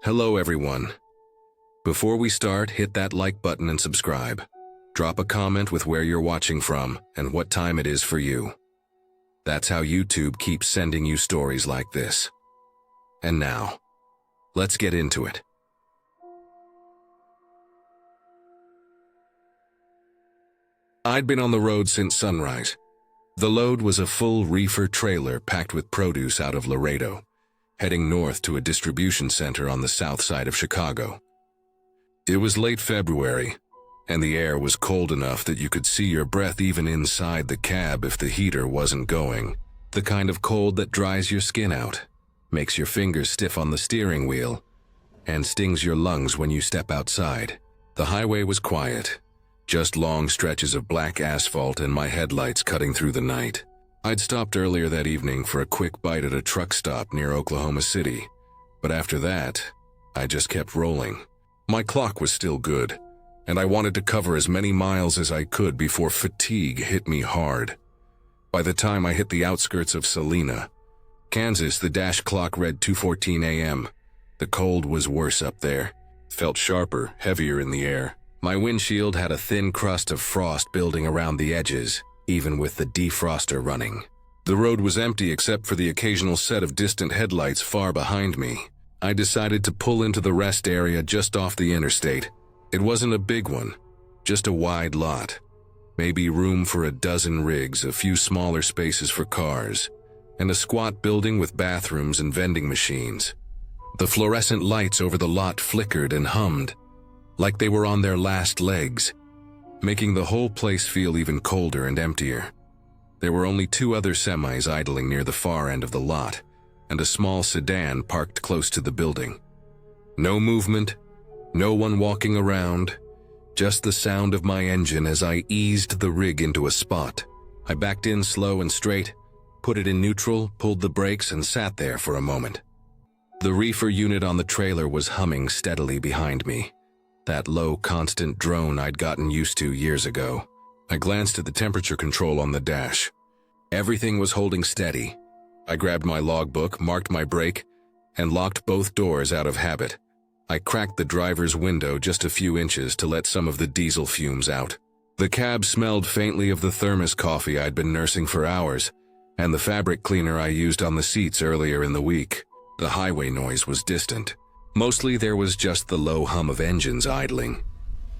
Hello everyone. Before we start, hit that like button and subscribe. Drop a comment with where you're watching from and what time it is for you. That's how YouTube keeps sending you stories like this. And now, let's get into it. I'd been on the road since sunrise. The load was a full reefer trailer packed with produce out of Laredo, heading north to a distribution center on the south side of Chicago. It was late February, and the air was cold enough that you could see your breath even inside the cab if the heater wasn't going. The kind of cold that dries your skin out, makes your fingers stiff on the steering wheel, and stings your lungs when you step outside. The highway was quiet, just long stretches of black asphalt and my headlights cutting through the night. I'd stopped earlier that evening for a quick bite at a truck stop near Oklahoma City, but after that, I just kept rolling. My clock was still good, and I wanted to cover as many miles as I could before fatigue hit me hard. By the time I hit the outskirts of Salina, Kansas, the dash clock read 2:14 a.m. The cold was worse up there, felt sharper, heavier in the air. My windshield had a thin crust of frost building around the edges, even with the defroster running. The road was empty except for the occasional set of distant headlights far behind me. I decided to pull into the rest area just off the interstate. It wasn't a big one, just a wide lot. Maybe room for a dozen rigs, a few smaller spaces for cars, and a squat building with bathrooms and vending machines. The fluorescent lights over the lot flickered and hummed, like they were on their last legs, making the whole place feel even colder and emptier. There were only two other semis idling near the far end of the lot, and a small sedan parked close to the building. No movement, no one walking around, just the sound of my engine as I eased the rig into a spot. I backed in slow and straight, put it in neutral, pulled the brakes, and sat there for a moment. The reefer unit on the trailer was humming steadily behind me. That low, constant drone I'd gotten used to years ago. I glanced at the temperature control on the dash. Everything was holding steady. I grabbed my logbook, marked my brake, and locked both doors out of habit. I cracked the driver's window just a few inches to let some of the diesel fumes out. The cab smelled faintly of the thermos coffee I'd been nursing for hours, and the fabric cleaner I used on the seats earlier in the week. The highway noise was distant. Mostly there was just the low hum of engines idling,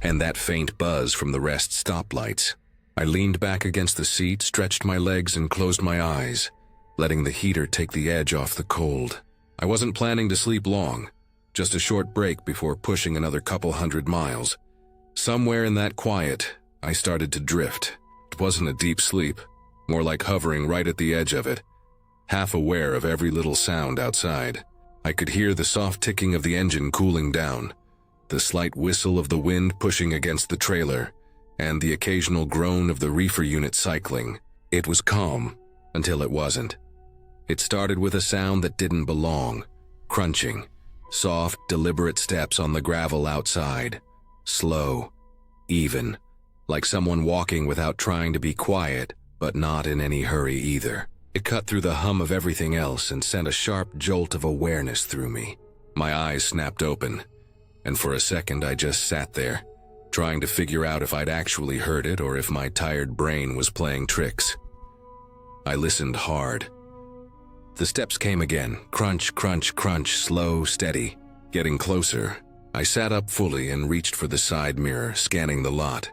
and that faint buzz from the rest stoplights. I leaned back against the seat, stretched my legs, and closed my eyes, letting the heater take the edge off the cold. I wasn't planning to sleep long, just a short break before pushing another couple 100 miles. Somewhere in that quiet, I started to drift. It wasn't a deep sleep, more like hovering right at the edge of it, half aware of every little sound outside. I could hear the soft ticking of the engine cooling down, the slight whistle of the wind pushing against the trailer, and the occasional groan of the reefer unit cycling. It was calm, until it wasn't. It started with a sound that didn't belong, crunching, soft, deliberate steps on the gravel outside, slow, even, like someone walking without trying to be quiet, but not in any hurry either. It cut through the hum of everything else and sent a sharp jolt of awareness through me. My eyes snapped open, and for a second I just sat there, trying to figure out if I'd actually heard it or if my tired brain was playing tricks. I listened hard. The steps came again, crunch, crunch, crunch, slow, steady. Getting closer, I sat up fully and reached for the side mirror, scanning the lot.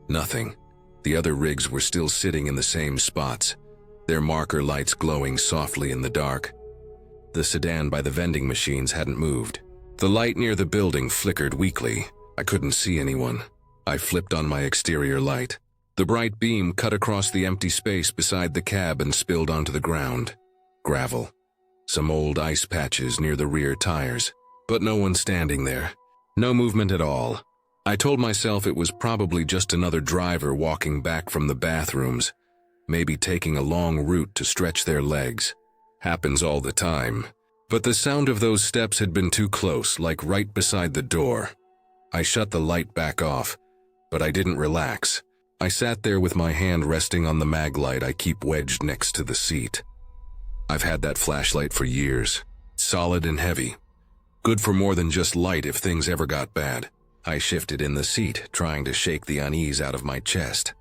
Nothing. The other rigs were still sitting in the same spots, their marker lights glowing softly in the dark. The sedan by the vending machines hadn't moved. The light near the building flickered weakly. I couldn't see anyone. I flipped on my exterior light. The bright beam cut across the empty space beside the cab and spilled onto the ground. Gravel. Some old ice patches near the rear tires. But no one standing there. No movement at all. I told myself it was probably just another driver walking back from the bathrooms, maybe taking a long route to stretch their legs. Happens all the time. But the sound of those steps had been too close, like right beside the door. I shut the light back off, but I didn't relax. I sat there with my hand resting on the mag light I keep wedged next to the seat. I've had that flashlight for years, solid and heavy, Good for more than just light if things ever got bad. I shifted in the seat, trying to shake the unease out of my chest.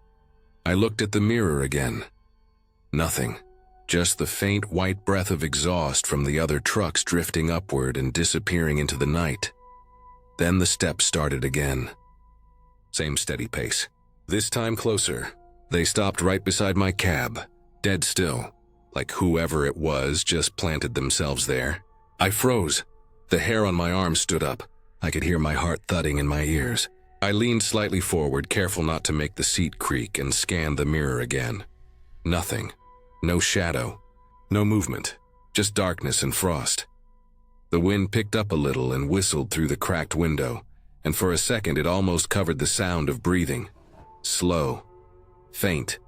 I looked at the mirror again. Nothing. Just the faint white breath of exhaust from the other trucks drifting upward and disappearing into the night. Then the steps started again. Same steady pace. This time closer. They stopped right beside my cab, dead still, like whoever it was just planted themselves there. I froze. The hair on my arm stood up. I could hear my heart thudding in my ears. I leaned slightly forward, careful not to make the seat creak, and scanned the mirror again. Nothing. No shadow. No movement. Just darkness and frost. The wind picked up a little and whistled through the cracked window, and for a second it almost covered the sound of breathing. Slow. Faint.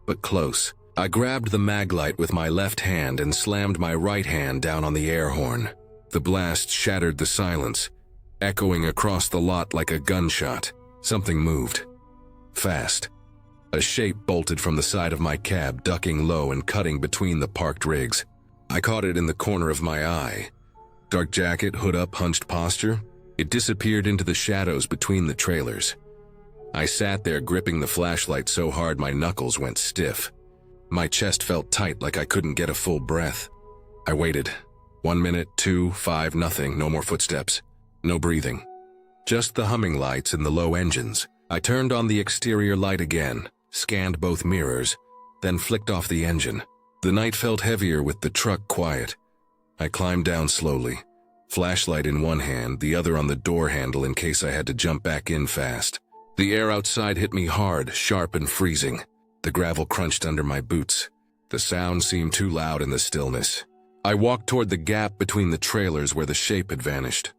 But close. I grabbed the mag light with my left hand and slammed my right hand down on the air horn. The blast shattered the silence, echoing across the lot like a gunshot. Something moved. Fast. A shape bolted from the side of my cab, ducking low and cutting between the parked rigs. I caught it in the corner of my eye. Dark jacket, hood up, hunched posture. It disappeared into the shadows between the trailers. I sat there gripping the flashlight so hard my knuckles went stiff. My chest felt tight like I couldn't get a full breath. I waited. 1 minute, 2, 5, nothing, no more footsteps. No breathing. Just the humming lights and the low engines. I turned on the exterior light again, scanned both mirrors, then flicked off the engine. The night felt heavier with the truck quiet. I climbed down slowly, flashlight in one hand, the other on the door handle in case I had to jump back in fast. The air outside hit me hard, sharp and freezing. The gravel crunched under my boots. The sound seemed too loud in the stillness. I walked toward the gap between the trailers where the shape had vanished.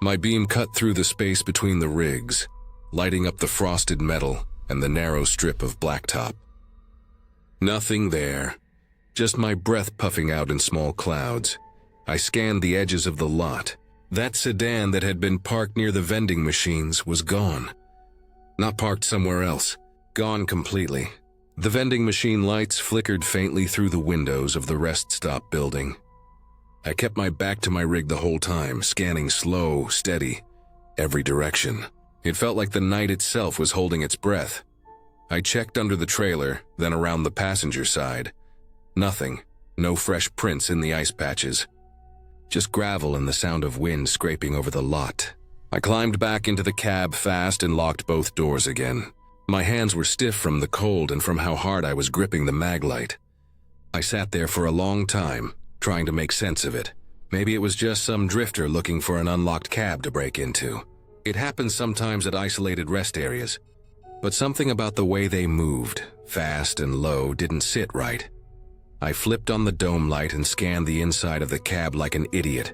My beam cut through the space between the rigs, lighting up the frosted metal and the narrow strip of blacktop. Nothing there, just my breath puffing out in small clouds. I scanned the edges of the lot. That sedan that had been parked near the vending machines was gone. Not parked somewhere else, gone completely. The vending machine lights flickered faintly through the windows of the rest stop building. I kept my back to my rig the whole time, scanning slow, steady, every direction. It felt like the night itself was holding its breath. I checked under the trailer, then around the passenger side. Nothing. No fresh prints in the ice patches. Just gravel and the sound of wind scraping over the lot. I climbed back into the cab fast and locked both doors again. My hands were stiff from the cold and from how hard I was gripping the mag light. I sat there for a long time, trying to make sense of it. Maybe it was just some drifter looking for an unlocked cab to break into. It happens sometimes at isolated rest areas. But something about the way they moved, fast and low, didn't sit right. I flipped on the dome light and scanned the inside of the cab like an idiot,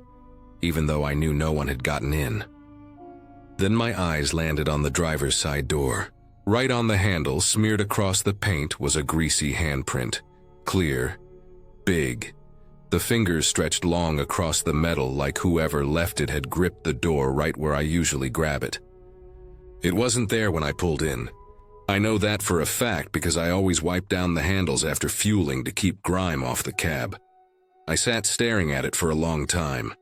even though I knew no one had gotten in. Then my eyes landed on the driver's side door. Right on the handle, smeared across the paint, was a greasy handprint. Clear. Big. The fingers stretched long across the metal like whoever left it had gripped the door right where I usually grab it. It wasn't there when I pulled in. I know that for a fact because I always wipe down the handles after fueling to keep grime off the cab. I sat staring at it for a long time.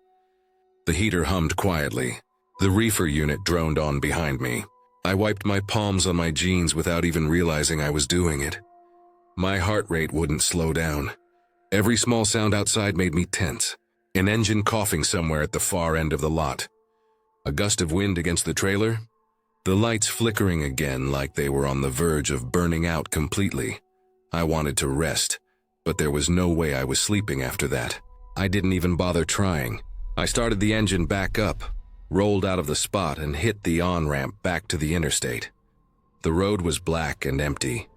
The heater hummed quietly. The reefer unit droned on behind me. I wiped my palms on my jeans without even realizing I was doing it. My heart rate wouldn't slow down. Every small sound outside made me tense. An engine coughing somewhere at the far end of the lot. A gust of wind against the trailer. The lights flickering again like they were on the verge of burning out completely. I wanted to rest, but there was no way I was sleeping after that. I didn't even bother trying. I started the engine back up, rolled out of the spot and hit the on-ramp back to the interstate. The road was black and empty.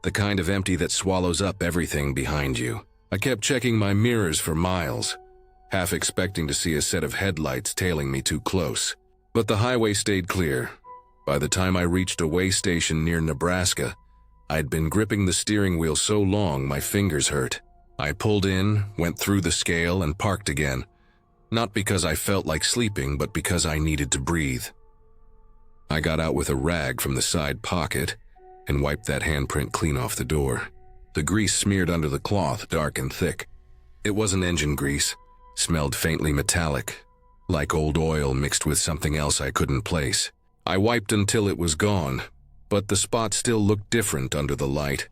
The kind of empty that swallows up everything behind you. I kept checking my mirrors for miles, half expecting to see a set of headlights tailing me too close. But the highway stayed clear. By the time I reached a way station near Nebraska, I'd been gripping the steering wheel so long my fingers hurt. I pulled in, went through the scale, and parked again. Not because I felt like sleeping, but because I needed to breathe. I got out with a rag from the side pocket and wiped that handprint clean off the door. The grease smeared under the cloth, dark and thick. It wasn't engine grease, smelled faintly metallic, like old oil mixed with something else I couldn't place. I wiped until it was gone, but the spot still looked different under the light,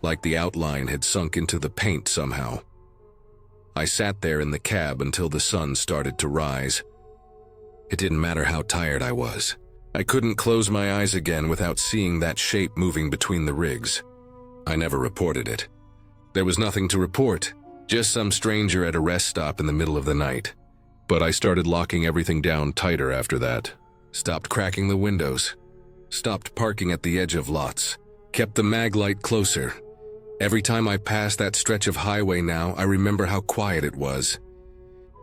like the outline had sunk into the paint somehow. I sat there in the cab until the sun started to rise. It didn't matter how tired I was. I couldn't close my eyes again without seeing that shape moving between the rigs. I never reported it. There was nothing to report, just some stranger at a rest stop in the middle of the night. But I started locking everything down tighter after that. Stopped cracking the windows. Stopped parking at the edge of lots. Kept the mag light closer. Every time I pass that stretch of highway now, I remember how quiet it was.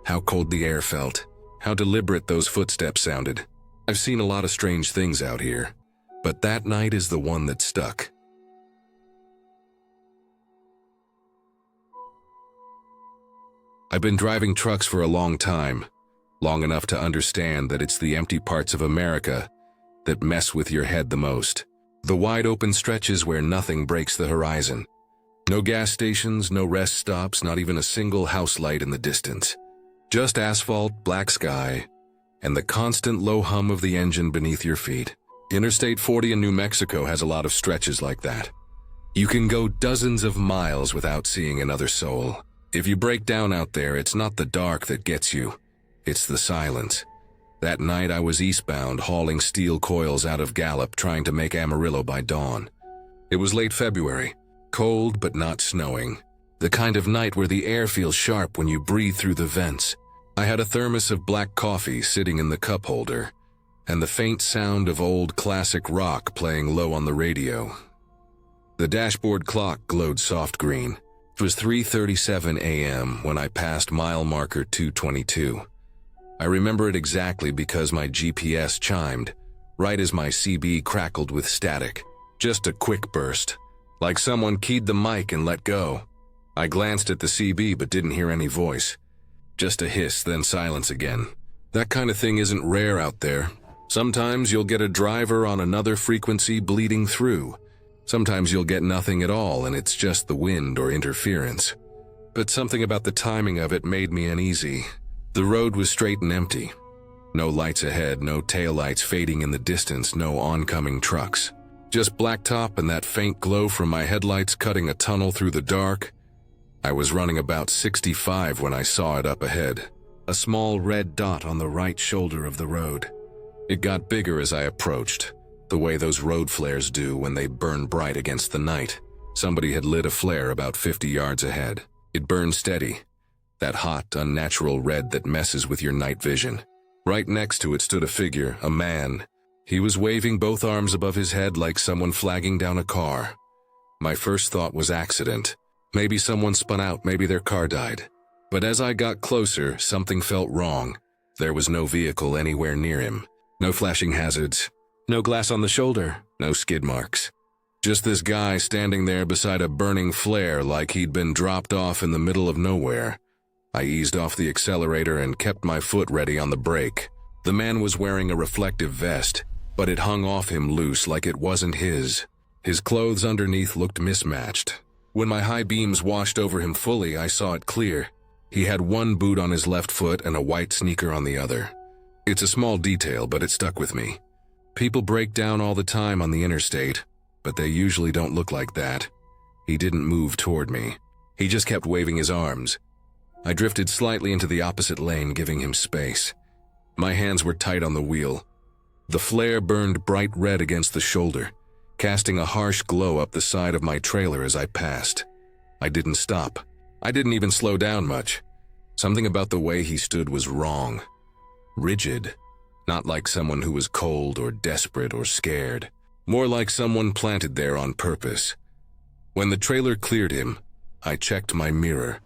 How cold the air felt. How deliberate those footsteps sounded. I've seen a lot of strange things out here, but that night is the one that stuck. I've been driving trucks for a long time, long enough to understand that it's the empty parts of America that mess with your head the most. The wide open stretches where nothing breaks the horizon. No gas stations, no rest stops, not even a single house light in the distance. Just asphalt, black sky, and the constant low hum of the engine beneath your feet. Interstate 40 in New Mexico has a lot of stretches like that. You can go dozens of miles without seeing another soul. If you break down out there, it's not the dark that gets you. It's the silence. That night I was eastbound, hauling steel coils out of Gallup, trying to make Amarillo by dawn. It was late February, cold but not snowing. The kind of night where the air feels sharp when you breathe through the vents. I had a thermos of black coffee sitting in the cup holder, and the faint sound of old classic rock playing low on the radio. The dashboard clock glowed soft green. It was 3:37 a.m. when I passed mile marker 222. I remember it exactly because my GPS chimed, right as my CB crackled with static. Just a quick burst, like someone keyed the mic and let go. I glanced at the CB but didn't hear any voice. Just a hiss, then silence again. That kind of thing isn't rare out there. Sometimes you'll get a driver on another frequency bleeding through. Sometimes you'll get nothing at all and it's just the wind or interference. But something about the timing of it made me uneasy. The road was straight and empty. No lights ahead, no taillights fading in the distance, no oncoming trucks. Just blacktop and that faint glow from my headlights cutting a tunnel through the dark. I was running about 65 when I saw it up ahead. A small red dot on the right shoulder of the road. It got bigger as I approached, the way those road flares do when they burn bright against the night. Somebody had lit a flare about 50 yards ahead. It burned steady, that hot, unnatural red that messes with your night vision. Right next to it stood a figure, a man. He was waving both arms above his head like someone flagging down a car. My first thought was accident. Maybe someone spun out, maybe their car died. But as I got closer, something felt wrong. There was no vehicle anywhere near him. No flashing hazards. No glass on the shoulder. No skid marks. Just this guy standing there beside a burning flare like he'd been dropped off in the middle of nowhere. I eased off the accelerator and kept my foot ready on the brake. The man was wearing a reflective vest, but it hung off him loose like it wasn't his. His clothes underneath looked mismatched. When my high beams washed over him fully, I saw it clear. He had one boot on his left foot and a white sneaker on the other. It's a small detail, but it stuck with me. People break down all the time on the interstate, but they usually don't look like that. He didn't move toward me. He just kept waving his arms. I drifted slightly into the opposite lane, giving him space. My hands were tight on the wheel. The flare burned bright red against the shoulder, casting a harsh glow up the side of my trailer as I passed. I didn't stop. I didn't even slow down much. Something about the way he stood was wrong. Rigid. Not like someone who was cold or desperate or scared. More like someone planted there on purpose. When the trailer cleared him, I checked my mirror.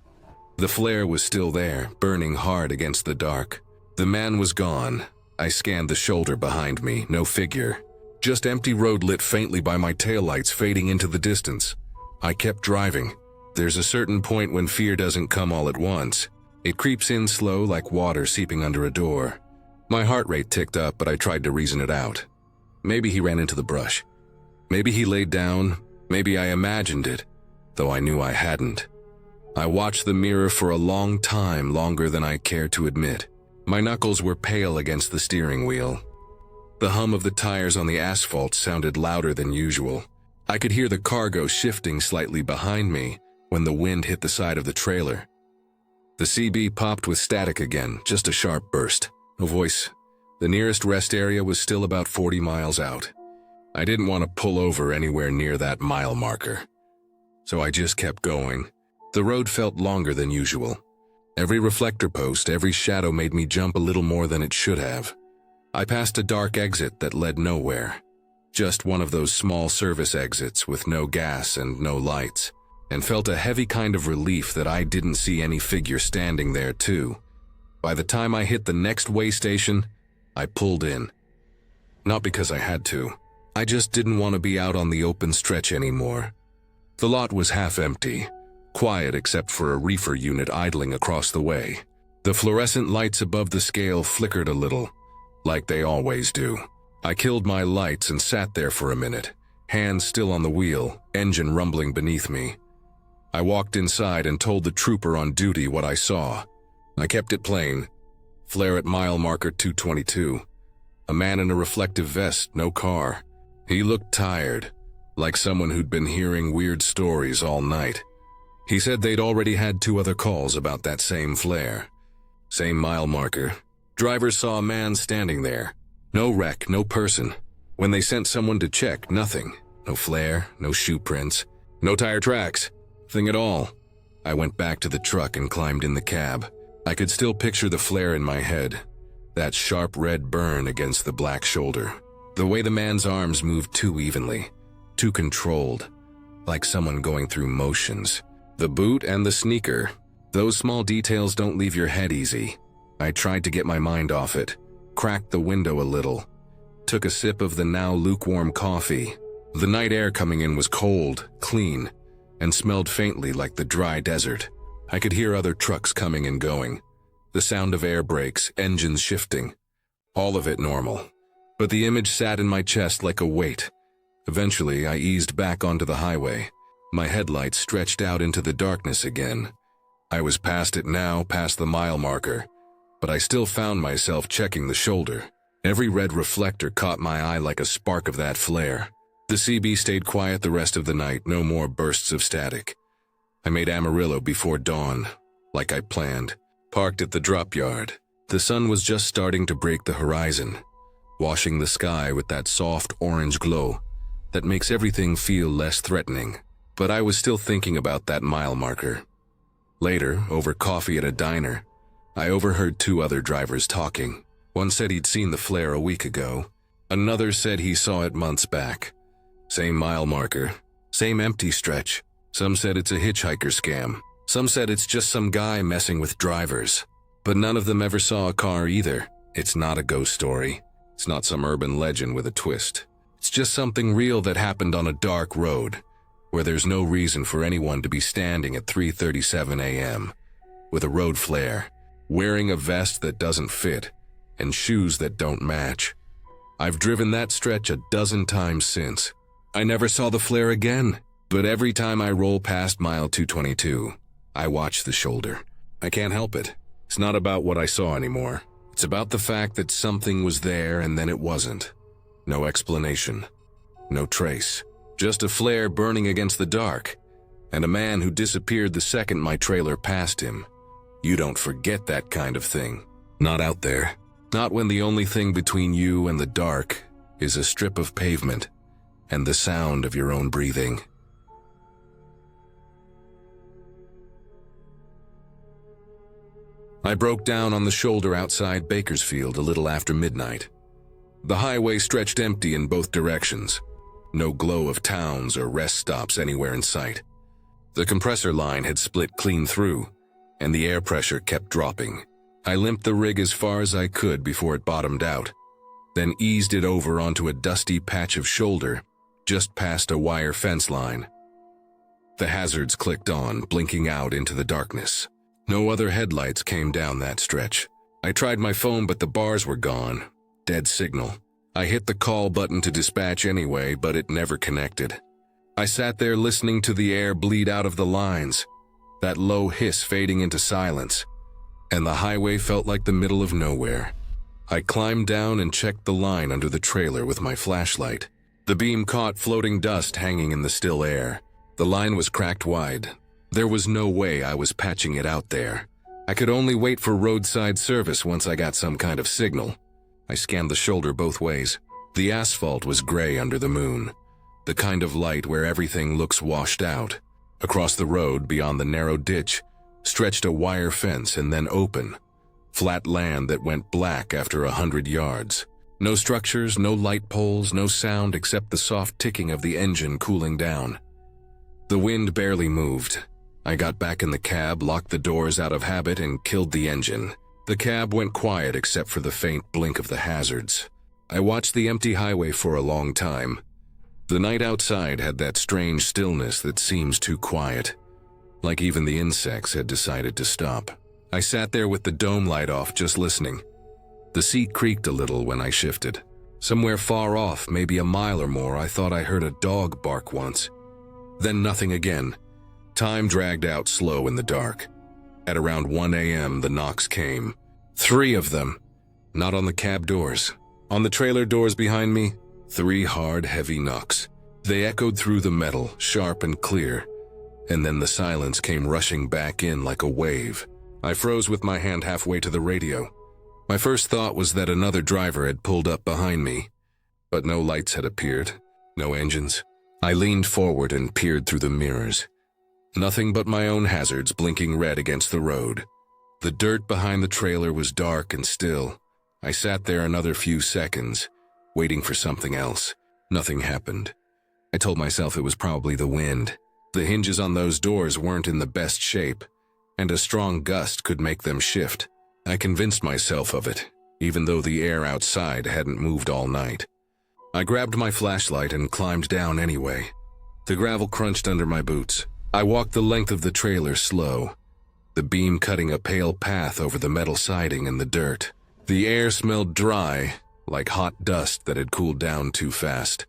The flare was still there, burning hard against the dark. The man was gone. I scanned the shoulder behind me, no figure. Just empty road lit faintly by my taillights fading into the distance. I kept driving. There's a certain point when fear doesn't come all at once. It creeps in slow like water seeping under a door. My heart rate ticked up, but I tried to reason it out. Maybe he ran into the brush. Maybe he laid down. Maybe I imagined it, though I knew I hadn't. I watched the mirror for a long time, longer than I cared to admit. My knuckles were pale against the steering wheel. The hum of the tires on the asphalt sounded louder than usual. I could hear the cargo shifting slightly behind me when the wind hit the side of the trailer. The CB popped with static again, just a sharp burst. No voice. The nearest rest area was still about 40 miles out. I didn't want to pull over anywhere near that mile marker. So I just kept going. The road felt longer than usual. Every reflector post, every shadow made me jump a little more than it should have. I passed a dark exit that led nowhere. Just one of those small service exits with no gas and no lights, and felt a heavy kind of relief that I didn't see any figure standing there too. By the time I hit the next way station, I pulled in. Not because I had to. I just didn't want to be out on the open stretch anymore. The lot was half empty, quiet except for a reefer unit idling across the way. The fluorescent lights above the scale flickered a little, like they always do. I killed my lights and sat there for a minute, hands still on the wheel, engine rumbling beneath me. I walked inside and told the trooper on duty what I saw. I kept it plain. Flare at mile marker 222. A man in a reflective vest, no car. He looked tired, like someone who'd been hearing weird stories all night. He said they'd already had 2 other calls about that same flare. Same mile marker. Drivers saw a man standing there. No wreck, no person. When they sent someone to check, nothing. No flare, no shoe prints, no tire tracks. Thing at all. I went back to the truck and climbed in the cab. I could still picture the flare in my head. That sharp red burn against the black shoulder. The way the man's arms moved too evenly, too controlled, like someone going through motions. The boot and the sneaker. Those small details don't leave your head easy. I tried to get my mind off it, cracked the window a little, took a sip of the now lukewarm coffee. The night air coming in was cold, clean, and smelled faintly like the dry desert. I could hear other trucks coming and going, the sound of air brakes, engines shifting, all of it normal. But the image sat in my chest like a weight. Eventually, I eased back onto the highway. My headlights stretched out into the darkness again. I was past it now, past the mile marker, but I still found myself checking the shoulder. Every red reflector caught my eye like a spark of that flare. The CB stayed quiet the rest of the night, no more bursts of static. I made Amarillo before dawn, like I planned, parked at the drop yard. The sun was just starting to break the horizon, washing the sky with that soft orange glow that makes everything feel less threatening. But I was still thinking about that mile marker. Later, over coffee at a diner, I overheard 2 other drivers talking. One said he'd seen the flare a week ago. Another said he saw it months back. Same mile marker, same empty stretch. Some said it's a hitchhiker scam. Some said it's just some guy messing with drivers. But none of them ever saw a car either. It's not a ghost story. It's not some urban legend with a twist. It's just something real that happened on a dark road, where there's no reason for anyone to be standing at 3:37 a.m. with a road flare, wearing a vest that doesn't fit, and shoes that don't match. I've driven that stretch a dozen times since. I never saw the flare again, but every time I roll past mile 222, I watch the shoulder. I can't help it. It's not about what I saw anymore. It's about the fact that something was there and then it wasn't. No explanation. No trace. Just a flare burning against the dark, and a man who disappeared the second my trailer passed him. You don't forget that kind of thing. Not out there. Not when the only thing between you and the dark is a strip of pavement and the sound of your own breathing. I broke down on the shoulder outside Bakersfield a little after midnight. The highway stretched empty in both directions. No glow of towns or rest stops anywhere in sight. The compressor line had split clean through, and the air pressure kept dropping. I limped the rig as far as I could before it bottomed out, then eased it over onto a dusty patch of shoulder just past a wire fence line. The hazards clicked on, blinking out into the darkness. No other headlights came down that stretch. I tried my phone, but the bars were gone. Dead signal. I hit the call button to dispatch anyway, but it never connected. I sat there listening to the air bleed out of the lines, that low hiss fading into silence. and the highway felt like the middle of nowhere. I climbed down and checked the line under the trailer with my flashlight. The beam caught floating dust hanging in the still air. The line was cracked wide. There was no way I was patching it out there. I could only wait for roadside service once I got some kind of signal. I scanned the shoulder both ways. The asphalt was gray under the moon, the kind of light where everything looks washed out. Across the road, beyond the narrow ditch, stretched a wire fence and then open, flat land that went black after 100 yards. No structures, no light poles, no sound except the soft ticking of the engine cooling down. The wind barely moved. I got back in the cab, locked the doors out of habit, and killed the engine. The cab went quiet except for the faint blink of the hazards. I watched the empty highway for a long time. The night outside had that strange stillness that seems too quiet, like even the insects had decided to stop. I sat there with the dome light off, just listening. The seat creaked a little when I shifted. Somewhere far off, maybe a mile or more, I thought I heard a dog bark once. Then nothing again. Time dragged out slow in the dark. At around 1 a.m., the knocks came. 3 of them. Not on the cab doors. On the trailer doors behind me, 3 hard, heavy knocks. They echoed through the metal, sharp and clear, and then the silence came rushing back in like a wave. I froze with my hand halfway to the radio. My first thought was that another driver had pulled up behind me, but no lights had appeared, no engines. I leaned forward and peered through the mirrors. Nothing but my own hazards blinking red against the road. The dirt behind the trailer was dark and still. I sat there another few seconds, waiting for something else. Nothing happened. I told myself it was probably the wind. The hinges on those doors weren't in the best shape, and a strong gust could make them shift. I convinced myself of it, even though the air outside hadn't moved all night. I grabbed my flashlight and climbed down anyway. The gravel crunched under my boots. I walked the length of the trailer slow, the beam cutting a pale path over the metal siding and the dirt. The air smelled dry, like hot dust that had cooled down too fast.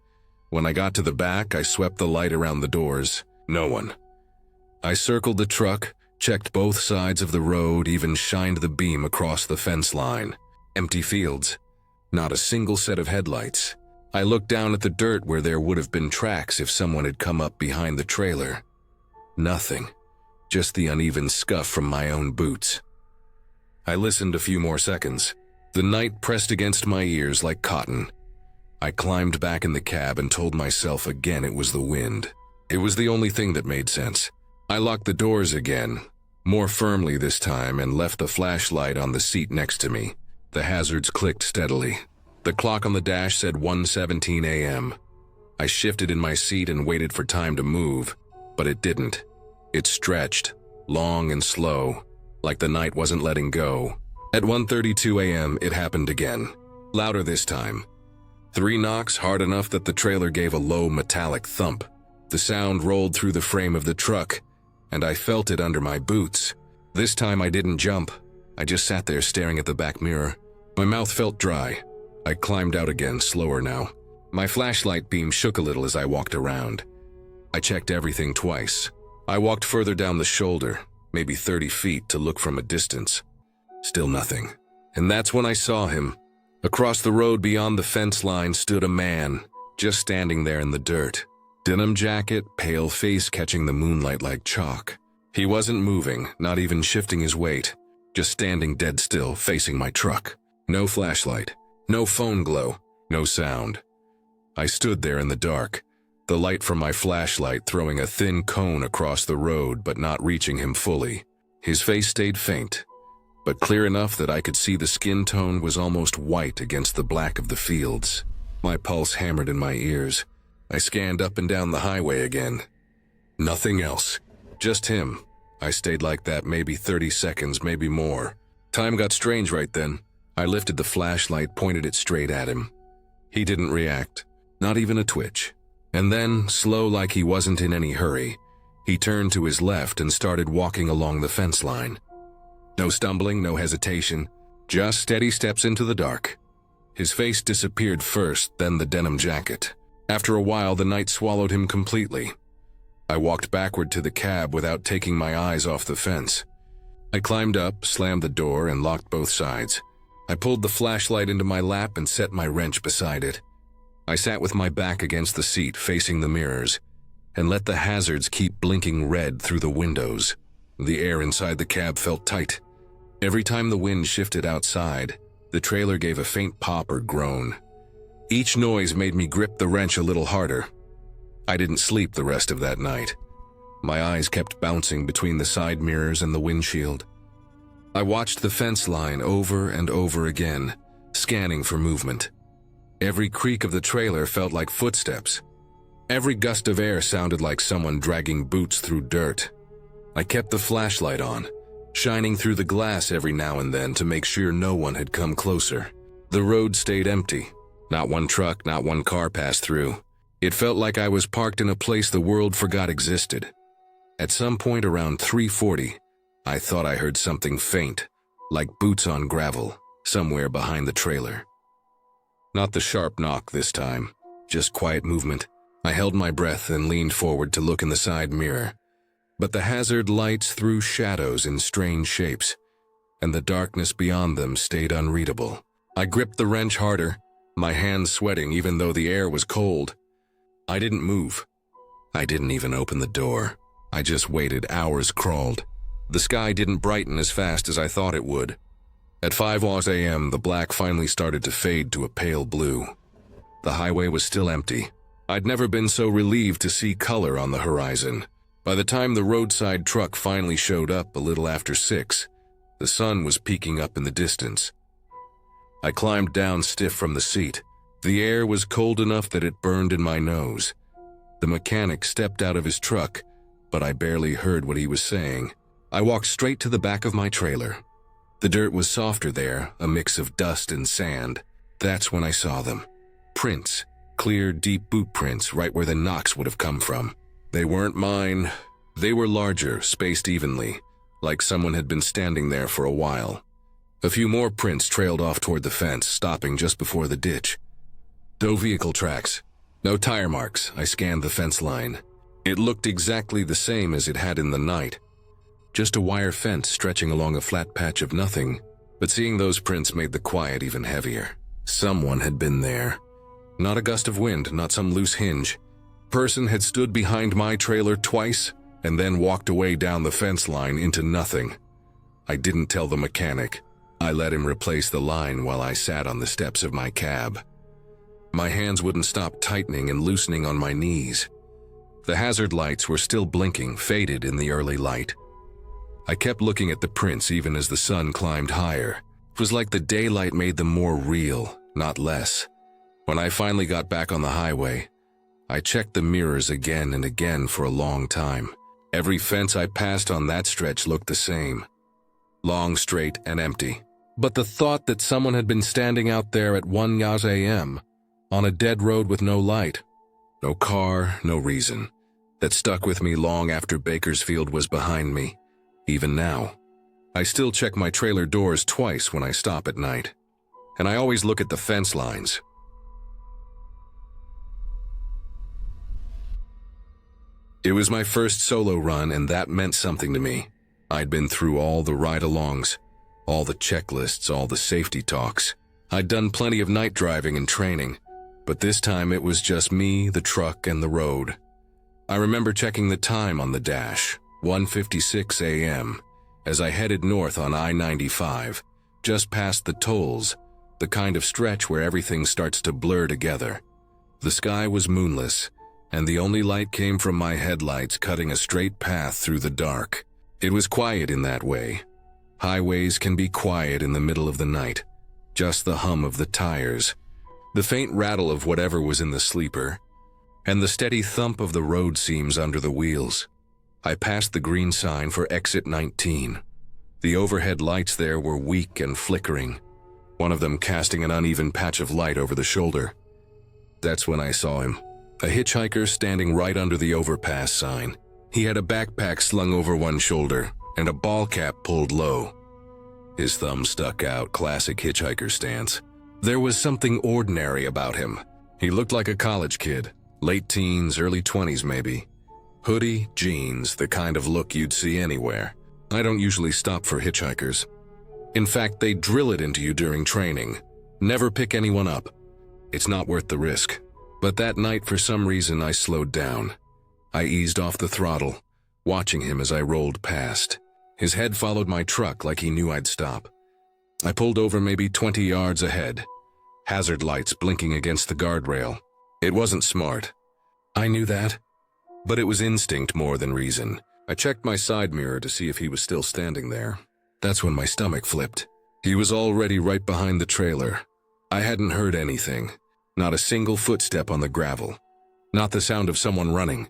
When I got to the back, I swept the light around the doors. No one. I circled the truck, checked both sides of the road, even shined the beam across the fence line. Empty fields. Not a single set of headlights. I looked down at the dirt where there would have been tracks if someone had come up behind the trailer. Nothing. Just the uneven scuff from my own boots. I listened a few more seconds. The night pressed against my ears like cotton. I climbed back in the cab and told myself again it was the wind. It was the only thing that made sense. I locked the doors again, more firmly this time, and left the flashlight on the seat next to me. The hazards clicked steadily. The clock on the dash said 1:17 a.m. I shifted in my seat and waited for time to move, but it didn't. It stretched, long and slow, like the night wasn't letting go. At 1:32 a.m., it happened again, louder this time. 3 knocks, hard enough that the trailer gave a low metallic thump. The sound rolled through the frame of the truck, and I felt it under my boots. This time I didn't jump. I just sat there staring at the back mirror. My mouth felt dry. I climbed out again, slower now. My flashlight beam shook a little as I walked around. I checked everything twice. I walked further down the shoulder, maybe 30 feet, to look from a distance. Still nothing. And that's when I saw him. Across the road beyond the fence line stood a man, just standing there in the dirt. Denim jacket, pale face catching the moonlight like chalk. He wasn't moving, not even shifting his weight, just standing dead still, facing my truck. No flashlight, no phone glow, no sound. I stood there in the dark, the light from my flashlight throwing a thin cone across the road but not reaching him fully. His face stayed faint, but clear enough that I could see the skin tone was almost white against the black of the fields. My pulse hammered in my ears. I scanned up and down the highway again. Nothing else. Just him. I stayed like that maybe 30 seconds, maybe more. Time got strange right then. I lifted the flashlight, pointed it straight at him. He didn't react, not even a twitch. And then, slow like he wasn't in any hurry, he turned to his left and started walking along the fence line. No stumbling, no hesitation, just steady steps into the dark. His face disappeared first, then the denim jacket. After a while, the night swallowed him completely. I walked backward to the cab without taking my eyes off the fence. I climbed up, slammed the door, and locked both sides. I pulled the flashlight into my lap and set my wrench beside it. I sat with my back against the seat, facing the mirrors, and let the hazards keep blinking red through the windows. The air inside the cab felt tight. Every time the wind shifted outside, the trailer gave a faint pop or groan. Each noise made me grip the wrench a little harder. I didn't sleep the rest of that night. My eyes kept bouncing between the side mirrors and the windshield. I watched the fence line over and over again, scanning for movement. Every creak of the trailer felt like footsteps. Every gust of air sounded like someone dragging boots through dirt. I kept the flashlight on, shining through the glass every now and then to make sure no one had come closer. The road stayed empty. Not one truck, not one car passed through. It felt like I was parked in a place the world forgot existed. At some point around 3:40, I thought I heard something faint, like boots on gravel, somewhere behind the trailer. Not the sharp knock this time, just quiet movement. I held my breath and leaned forward to look in the side mirror. But the hazard lights threw shadows in strange shapes, and the darkness beyond them stayed unreadable. I gripped the wrench harder, my hands sweating even though the air was cold. I didn't move. I didn't even open the door. I just waited. Hours crawled. The sky didn't brighten as fast as I thought it would. At 5 a.m., the black finally started to fade to a pale blue. The highway was still empty. I'd never been so relieved to see color on the horizon. By the time the roadside truck finally showed up a little after 6, the sun was peeking up in the distance. I climbed down stiff from the seat. The air was cold enough that it burned in my nose. The mechanic stepped out of his truck, but I barely heard what he was saying. I walked straight to the back of my trailer. The dirt was softer there, a mix of dust and sand. That's when I saw them. Prints. Clear, deep boot prints right where the knocks would have come from. They weren't mine. They were larger, spaced evenly, like someone had been standing there for a while. A few more prints trailed off toward the fence, stopping just before the ditch. No vehicle tracks. No tire marks. I scanned the fence line. It looked exactly the same as it had in the night. Just a wire fence stretching along a flat patch of nothing, but seeing those prints made the quiet even heavier. Someone had been there. Not a gust of wind, not some loose hinge. Person had stood behind my trailer twice and then walked away down the fence line into nothing. I didn't tell the mechanic. I let him replace the line while I sat on the steps of my cab. My hands wouldn't stop tightening and loosening on my knees. The hazard lights were still blinking, faded in the early light. I kept looking at the prints even as the sun climbed higher. It was like the daylight made them more real, not less. When I finally got back on the highway, I checked the mirrors again and again for a long time. Every fence I passed on that stretch looked the same. Long, straight, and empty. But the thought that someone had been standing out there at 1 a.m., on a dead road with no light, no car, no reason, that stuck with me long after Bakersfield was behind me. Even now, I still check my trailer doors twice when I stop at night. And I always look at the fence lines. It was my first solo run, and that meant something to me. I'd been through all the ride-alongs, all the checklists, all the safety talks. I'd done plenty of night driving and training, but this time it was just me, the truck, and the road. I remember checking the time on the dash, 1:56 a.m., as I headed north on I-95, just past the tolls, the kind of stretch where everything starts to blur together. The sky was moonless, and the only light came from my headlights cutting a straight path through the dark. It was quiet in that way. Highways can be quiet in the middle of the night, just the hum of the tires, the faint rattle of whatever was in the sleeper, and the steady thump of the road seams under the wheels. I passed the green sign for exit 19. The overhead lights there were weak and flickering, one of them casting an uneven patch of light over the shoulder. That's when I saw him, a hitchhiker standing right under the overpass sign. He had a backpack slung over one shoulder and a ball cap pulled low. His thumb stuck out, classic hitchhiker stance. There was something ordinary about him. He looked like a college kid, late teens, early 20s maybe. Hoodie, jeans, the kind of look you'd see anywhere. I don't usually stop for hitchhikers. In fact, they drill it into you during training. Never pick anyone up. It's not worth the risk. But that night, for some reason, I slowed down. I eased off the throttle, watching him as I rolled past. His head followed my truck like he knew I'd stop. I pulled over maybe 20 yards ahead, hazard lights blinking against the guardrail. It wasn't smart. I knew that, but it was instinct more than reason. I checked my side mirror to see if he was still standing there. That's when my stomach flipped. He was already right behind the trailer. I hadn't heard anything. Not a single footstep on the gravel. Not the sound of someone running.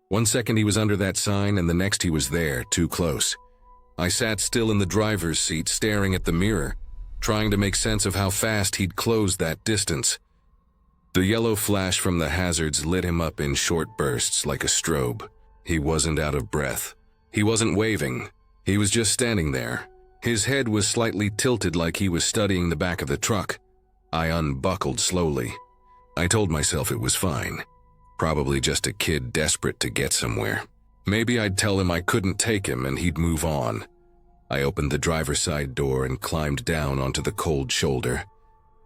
One second he was under that sign, and the next he was there, too close. I sat still in the driver's seat, staring at the mirror, trying to make sense of how fast he'd closed that distance. The yellow flash from the hazards lit him up in short bursts like a strobe. He wasn't out of breath. He wasn't waving. He was just standing there. His head was slightly tilted like he was studying the back of the truck. I unbuckled slowly. I told myself it was fine. Probably just a kid desperate to get somewhere. Maybe I'd tell him I couldn't take him and he'd move on. I opened the driver's side door and climbed down onto the cold shoulder.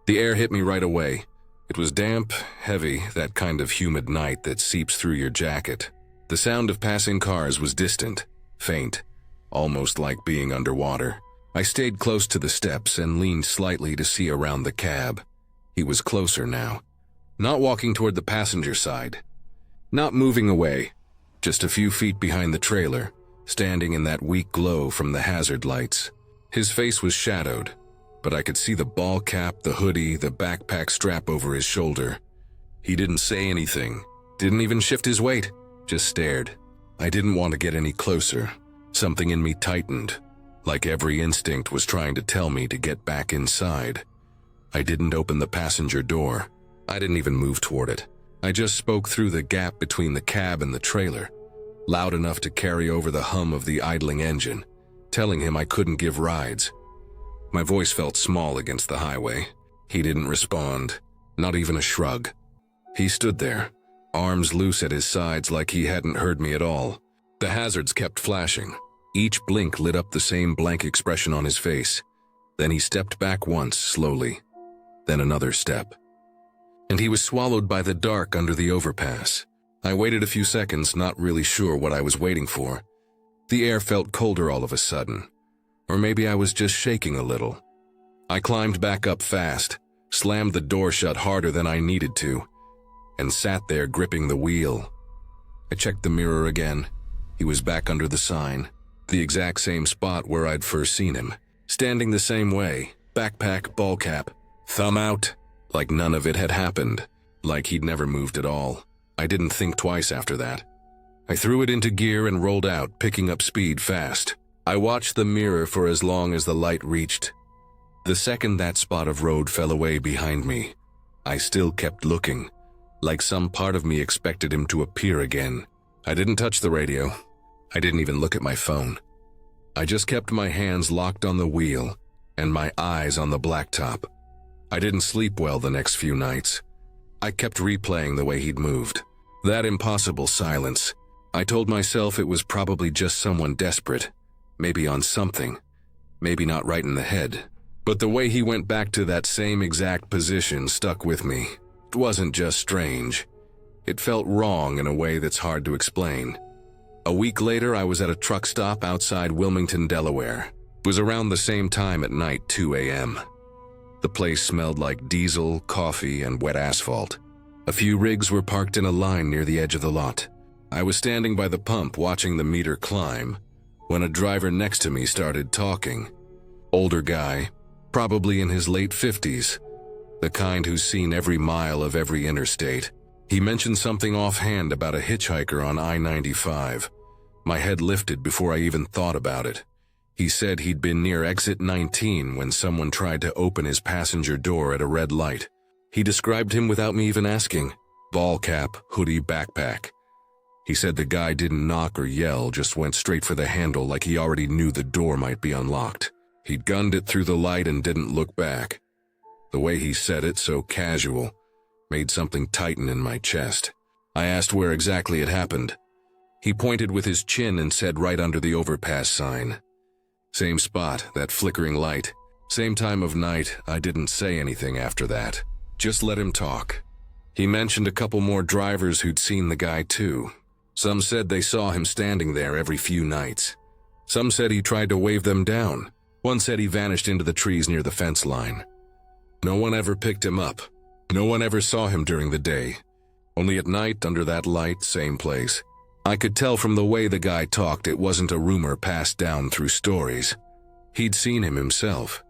The air hit me right away. It was damp, heavy, that kind of humid night that seeps through your jacket. The sound of passing cars was distant, faint, almost like being underwater. I stayed close to the steps and leaned slightly to see around the cab. He was closer now. Not walking toward the passenger side. Not moving away. Just a few feet behind the trailer, standing in that weak glow from the hazard lights. His face was shadowed, but I could see the ball cap, the hoodie, the backpack strap over his shoulder. He didn't say anything, didn't even shift his weight, just stared. I didn't want to get any closer. Something in me tightened, like every instinct was trying to tell me to get back inside. I didn't open the passenger door. I didn't even move toward it. I just spoke through the gap between the cab and the trailer, loud enough to carry over the hum of the idling engine, telling him I couldn't give rides. My voice felt small against the highway. He didn't respond, not even a shrug. He stood there, arms loose at his sides like he hadn't heard me at all. The hazards kept flashing. Each blink lit up the same blank expression on his face. Then he stepped back once, slowly. Then another step. And he was swallowed by the dark under the overpass. I waited a few seconds, not really sure what I was waiting for. The air felt colder all of a sudden. Or maybe I was just shaking a little. I climbed back up fast, slammed the door shut harder than I needed to, and sat there gripping the wheel. I checked the mirror again. He was back under the sign, the exact same spot where I'd first seen him, standing the same way, backpack, ball cap, thumb out. Like none of it had happened, like he'd never moved at all. I didn't think twice after that. I threw it into gear and rolled out, picking up speed fast. I watched the mirror for as long as the light reached. The second that spot of road fell away behind me, I still kept looking, like some part of me expected him to appear again. I didn't touch the radio. I didn't even look at my phone. I just kept my hands locked on the wheel and my eyes on the blacktop. I didn't sleep well the next few nights. I kept replaying the way he'd moved. That impossible silence. I told myself it was probably just someone desperate, maybe on something, maybe not right in the head. But the way he went back to that same exact position stuck with me. It wasn't just strange. It felt wrong in a way that's hard to explain. A week later, I was at a truck stop outside Wilmington, Delaware. It was around the same time at night, 2 a.m. The place smelled like diesel, coffee, and wet asphalt. A few rigs were parked in a line near the edge of the lot. I was standing by the pump watching the meter climb when a driver next to me started talking. Older guy, probably in his late 50s, the kind who's seen every mile of every interstate. He mentioned something offhand about a hitchhiker on I-95. My head lifted before I even thought about it. He said he'd been near exit 19 when someone tried to open his passenger door at a red light. He described him without me even asking. Ball cap, hoodie, backpack. He said the guy didn't knock or yell, just went straight for the handle like he already knew the door might be unlocked. He'd gunned it through the light and didn't look back. The way he said it, so casual, made something tighten in my chest. I asked where exactly it happened. He pointed with his chin and said right under the overpass sign. Same spot, that flickering light. Same time of night. I didn't say anything after that. Just let him talk. He mentioned a couple more drivers who'd seen the guy too. Some said they saw him standing there every few nights. Some said he tried to wave them down. One said he vanished into the trees near the fence line. No one ever picked him up. No one ever saw him during the day. Only at night, under that light, same place. I could tell from the way the guy talked it wasn't a rumor passed down through stories. He'd seen him himself.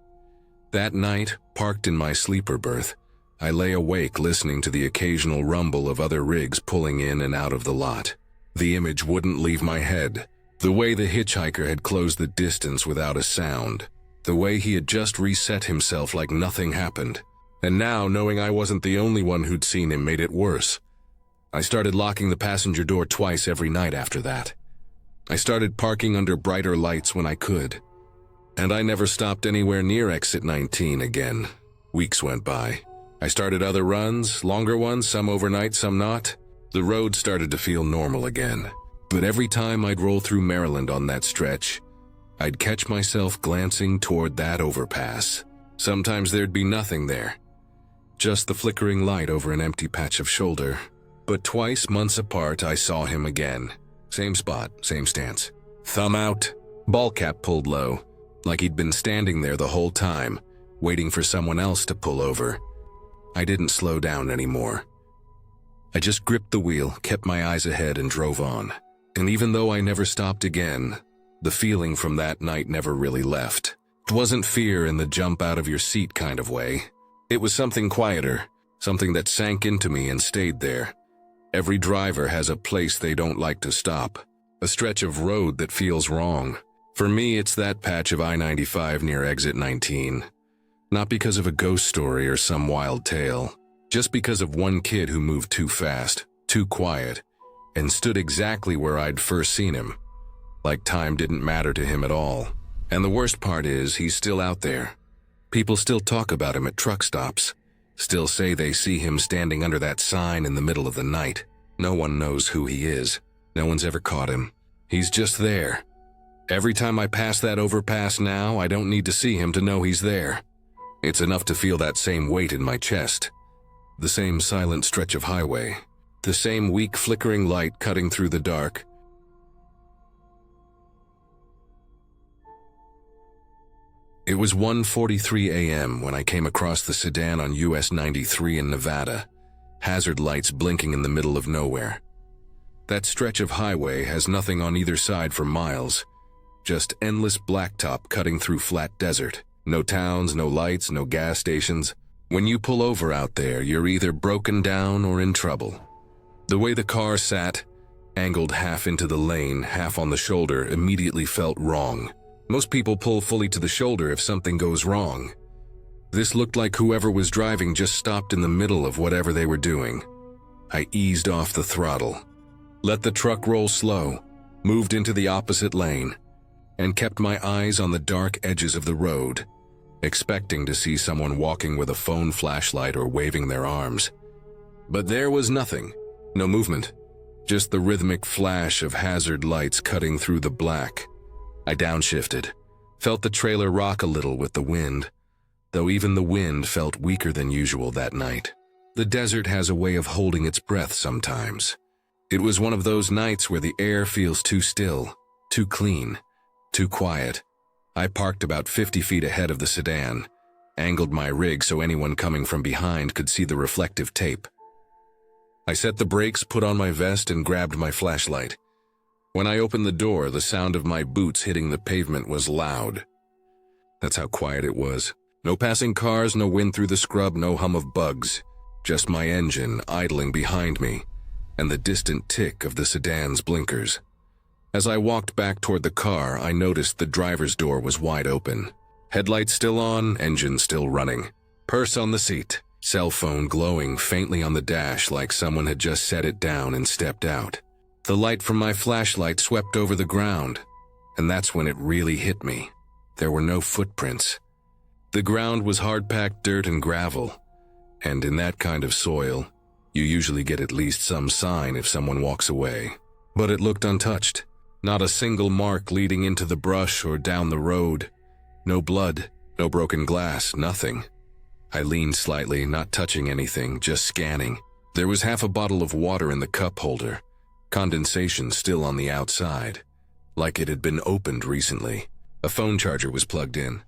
That night, parked in my sleeper berth, I lay awake listening to the occasional rumble of other rigs pulling in and out of the lot. The image wouldn't leave my head. The way the hitchhiker had closed the distance without a sound. The way he had just reset himself like nothing happened. And now, knowing I wasn't the only one who'd seen him made it worse. I started locking the passenger door twice every night after that. I started parking under brighter lights when I could. And I never stopped anywhere near exit 19 again. Weeks went by. I started other runs, longer ones, some overnight, some not. The road started to feel normal again. But every time I'd roll through Maryland on that stretch, I'd catch myself glancing toward that overpass. Sometimes there'd be nothing there. Just the flickering light over an empty patch of shoulder. But twice, months apart, I saw him again. Same spot, same stance. Thumb out, ball cap pulled low, like he'd been standing there the whole time, waiting for someone else to pull over. I didn't slow down anymore. I just gripped the wheel, kept my eyes ahead, and drove on. And even though I never stopped again, the feeling from that night never really left. It wasn't fear in the jump out of your seat kind of way. It was something quieter, something that sank into me and stayed there. Every driver has a place they don't like to stop, a stretch of road that feels wrong. For me, it's that patch of I-95 near exit 19. Not because of a ghost story or some wild tale, just because of one kid who moved too fast, too quiet, and stood exactly where I'd first seen him. Like time didn't matter to him at all. And the worst part is, he's still out there. People still talk about him at truck stops. Still say they see him standing under that sign in the middle of the night. No one knows who he is. No one's ever caught him. He's just there. Every time I pass that overpass now, I don't need to see him to know he's there. It's enough to feel that same weight in my chest. The same silent stretch of highway. The same weak flickering light cutting through the dark. It was 1:43 a.m. when I came across the sedan on US 93 in Nevada, hazard lights blinking in the middle of nowhere. That stretch of highway has nothing on either side for miles, just endless blacktop cutting through flat desert. No towns, no lights, no gas stations. When you pull over out there, you're either broken down or in trouble. The way the car sat, angled half into the lane, half on the shoulder, immediately felt wrong. Most people pull fully to the shoulder if something goes wrong. This looked like whoever was driving just stopped in the middle of whatever they were doing. I eased off the throttle, let the truck roll slow, moved into the opposite lane, and kept my eyes on the dark edges of the road, expecting to see someone walking with a phone flashlight or waving their arms. But there was nothing, no movement, just the rhythmic flash of hazard lights cutting through the black. I downshifted, felt the trailer rock a little with the wind, though even the wind felt weaker than usual that night. The desert has a way of holding its breath sometimes. It was one of those nights where the air feels too still, too clean, too quiet. I parked about 50 feet ahead of the sedan, angled my rig so anyone coming from behind could see the reflective tape. I set the brakes, put on my vest, and grabbed my flashlight. When I opened the door, the sound of my boots hitting the pavement was loud. That's how quiet it was. No passing cars, no wind through the scrub, no hum of bugs. Just my engine idling behind me, and the distant tick of the sedan's blinkers. As I walked back toward the car, I noticed the driver's door was wide open. Headlights still on, engine still running. Purse on the seat, cell phone glowing faintly on the dash like someone had just set it down and stepped out. The light from my flashlight swept over the ground, and that's when it really hit me. There were no footprints. The ground was hard-packed dirt and gravel, and in that kind of soil, you usually get at least some sign if someone walks away. But it looked untouched. Not a single mark leading into the brush or down the road. No blood, no broken glass, nothing. I leaned slightly, not touching anything, just scanning. There was half a bottle of water in the cup holder, condensation still on the outside, like it had been opened recently. A phone charger was plugged in.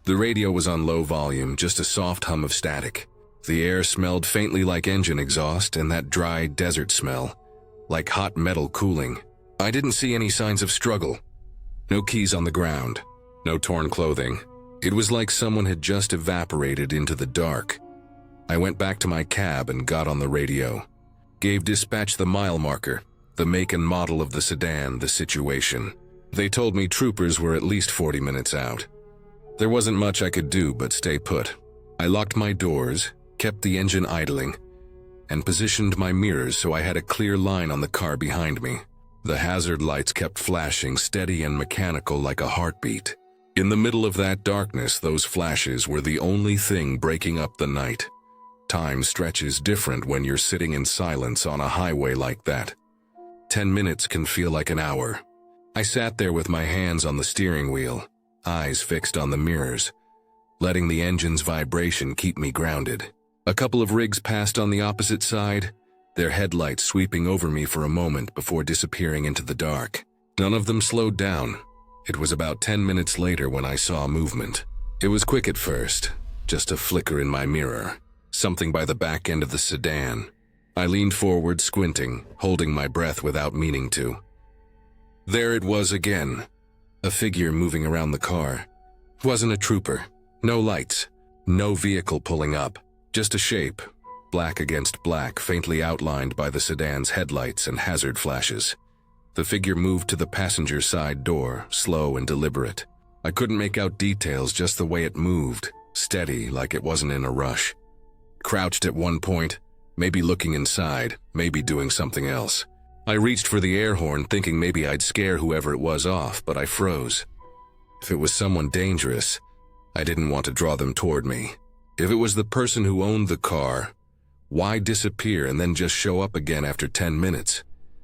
The radio was on low volume, just a soft hum of static. The air smelled faintly like engine exhaust and that dry desert smell, like hot metal cooling. I didn't see any signs of struggle. No keys on the ground, no torn clothing. It was like someone had just evaporated into the dark. I went back to my cab and got on the radio. Gave dispatch the mile marker, the make and model of the sedan, the situation. They told me troopers were at least 40 minutes out. There wasn't much I could do but stay put. I locked my doors, kept the engine idling, and positioned my mirrors so I had a clear line on the car behind me. The hazard lights kept flashing, steady and mechanical like a heartbeat. In the middle of that darkness, those flashes were the only thing breaking up the night. Time stretches different when you're sitting in silence on a highway like that. 10 minutes can feel like an hour. I sat there with my hands on the steering wheel, eyes fixed on the mirrors, letting the engine's vibration keep me grounded. A couple of rigs passed on the opposite side, their headlights sweeping over me for a moment before disappearing into the dark. None of them slowed down. It was about 10 minutes later when I saw movement. It was quick at first, just a flicker in my mirror, something by the back end of the sedan. I leaned forward, squinting, holding my breath without meaning to. There it was again, a figure moving around the car. It wasn't a trooper, no lights, no vehicle pulling up, just a shape, black against black, faintly outlined by the sedan's headlights and hazard flashes. The figure moved to the passenger side door, slow and deliberate. I couldn't make out details, just the way it moved, steady, like it wasn't in a rush. Crouched at one point, maybe looking inside, maybe doing something else. I reached for the air horn, thinking maybe I'd scare whoever it was off, but I froze. If it was someone dangerous, I didn't want to draw them toward me. If it was the person who owned the car, why disappear and then just show up again after 10 minutes?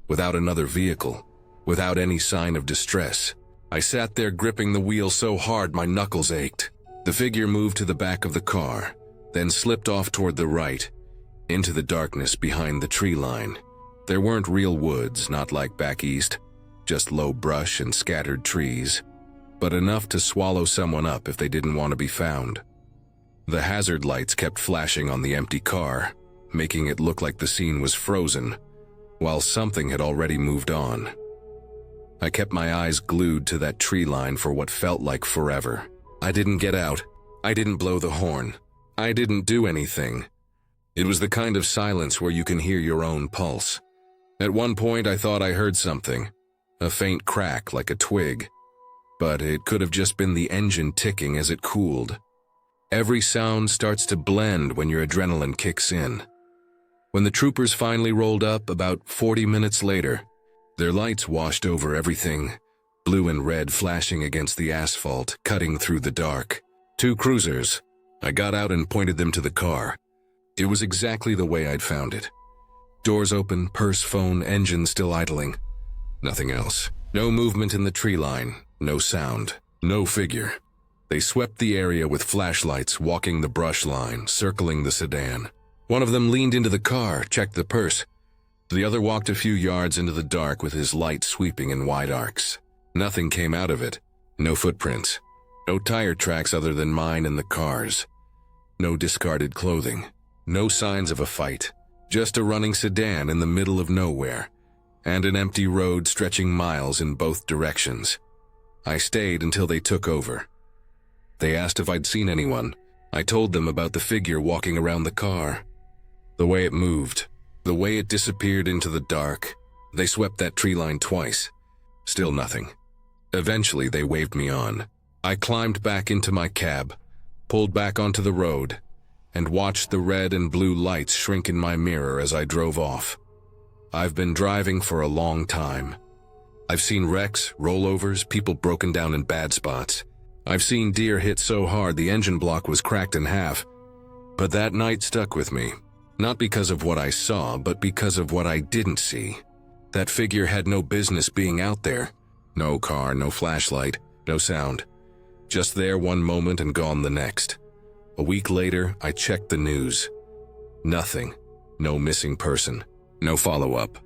Without another vehicle, without any sign of distress. I sat there gripping the wheel so hard my knuckles ached. The figure moved to the back of the car, then slipped off toward the right, into the darkness behind the tree line. There weren't real woods, not like back east, just low brush and scattered trees, but enough to swallow someone up if they didn't want to be found. The hazard lights kept flashing on the empty car, making it look like the scene was frozen, while something had already moved on. I kept my eyes glued to that tree line for what felt like forever. I didn't get out. I didn't blow the horn. I didn't do anything. It was the kind of silence where you can hear your own pulse. At one point I thought I heard something, a faint crack like a twig, but it could have just been the engine ticking as it cooled. Every sound starts to blend when your adrenaline kicks in. When the troopers finally rolled up about 40 minutes later, their lights washed over everything, blue and red flashing against the asphalt, cutting through the dark. 2 cruisers. I got out and pointed them to the car. It was exactly the way I'd found it. Doors open, purse, phone, engine still idling. Nothing else. No movement in the tree line, no sound, no figure. They swept the area with flashlights, walking the brush line, circling the sedan. One of them leaned into the car, checked the purse. The other walked a few yards into the dark with his light sweeping in wide arcs. Nothing came out of it. No footprints. No tire tracks other than mine and the car's. No discarded clothing. No signs of a fight. Just a running sedan in the middle of nowhere, and an empty road stretching miles in both directions. I stayed until they took over. They asked if I'd seen anyone. I told them about the figure walking around the car. The way it moved, the way it disappeared into the dark. They swept that tree line twice. Still nothing. Eventually they waved me on. I climbed back into my cab, pulled back onto the road, and watched the red and blue lights shrink in my mirror as I drove off. I've been driving for a long time. I've seen wrecks, rollovers, people broken down in bad spots. I've seen deer hit so hard the engine block was cracked in half. But that night stuck with me. Not because of what I saw, but because of what I didn't see. That figure had no business being out there. No car, no flashlight, no sound. Just there one moment and gone the next. A week later, I checked the news. Nothing. No missing person. No follow-up.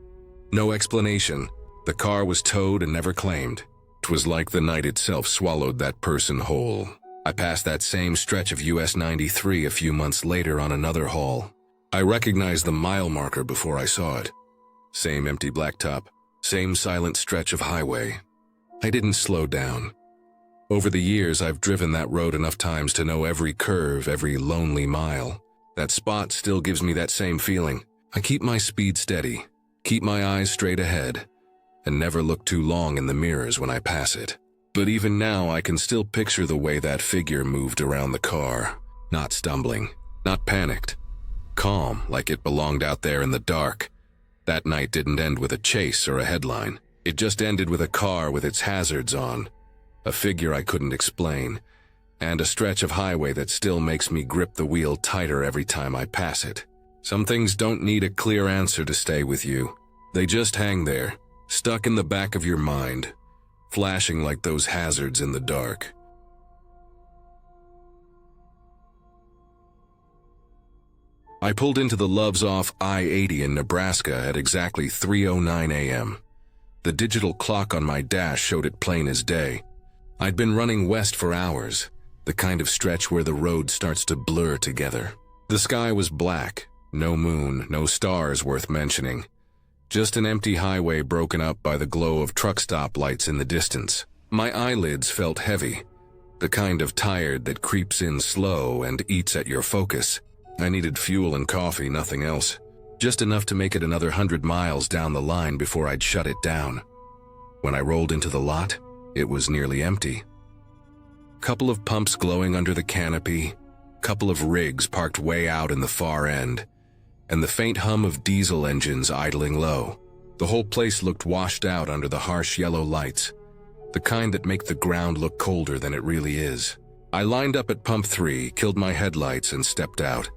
No explanation. The car was towed and never claimed. 'Twas like the night itself swallowed that person whole. I passed that same stretch of US 93 a few months later on another haul. I recognized the mile marker before I saw it. Same empty blacktop, same silent stretch of highway. I didn't slow down. Over the years, I've driven that road enough times to know every curve, every lonely mile. That spot still gives me that same feeling. I keep my speed steady, keep my eyes straight ahead, and never look too long in the mirrors when I pass it. But even now, I can still picture the way that figure moved around the car. Not stumbling, not panicked. Calm, like it belonged out there in the dark. That night didn't end with a chase or a headline. It just ended with a car with its hazards on. A figure I couldn't explain, and a stretch of highway that still makes me grip the wheel tighter every time I pass it. Some things don't need a clear answer to stay with you. They just hang there, stuck in the back of your mind, flashing like those hazards in the dark. I pulled into the Loves Off I-80 in Nebraska at exactly 3:09 a.m. The digital clock on my dash showed it plain as day. I'd been running west for hours, the kind of stretch where the road starts to blur together. The sky was black, no moon, no stars worth mentioning. Just an empty highway broken up by the glow of truck stop lights in the distance. My eyelids felt heavy, the kind of tired that creeps in slow and eats at your focus. I needed fuel and coffee, nothing else. Just enough to make it another 100 miles down the line before I'd shut it down. When I rolled into the lot, it was nearly empty. Couple of pumps glowing under the canopy, couple of rigs parked way out in the far end, and the faint hum of diesel engines idling low. The whole place looked washed out under the harsh yellow lights, the kind that make the ground look colder than it really is. I lined up at pump 3, killed my headlights, and stepped out.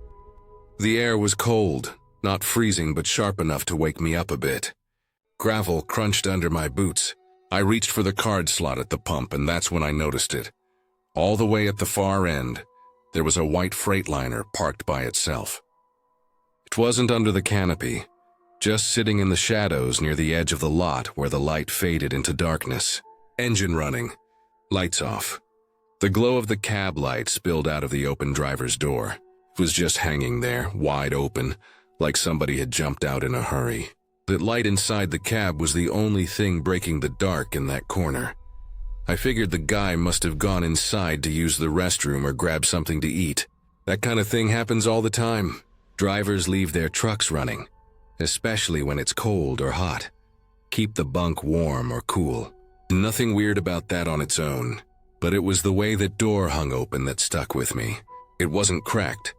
The air was cold, not freezing but sharp enough to wake me up a bit. Gravel crunched under my boots. I reached for the card slot at the pump, and that's when I noticed it. All the way at the far end, there was a white Freightliner parked by itself. It wasn't under the canopy, just sitting in the shadows near the edge of the lot where the light faded into darkness. Engine running, lights off. The glow of the cab light spilled out of the open driver's door. It was just hanging there, wide open, like somebody had jumped out in a hurry. The light inside the cab was the only thing breaking the dark in that corner. I figured the guy must have gone inside to use the restroom or grab something to eat. That kind of thing happens all the time. Drivers leave their trucks running, especially when it's cold or hot. Keep the bunk warm or cool. Nothing weird about that on its own, but it was the way that door hung open that stuck with me. It wasn't cracked.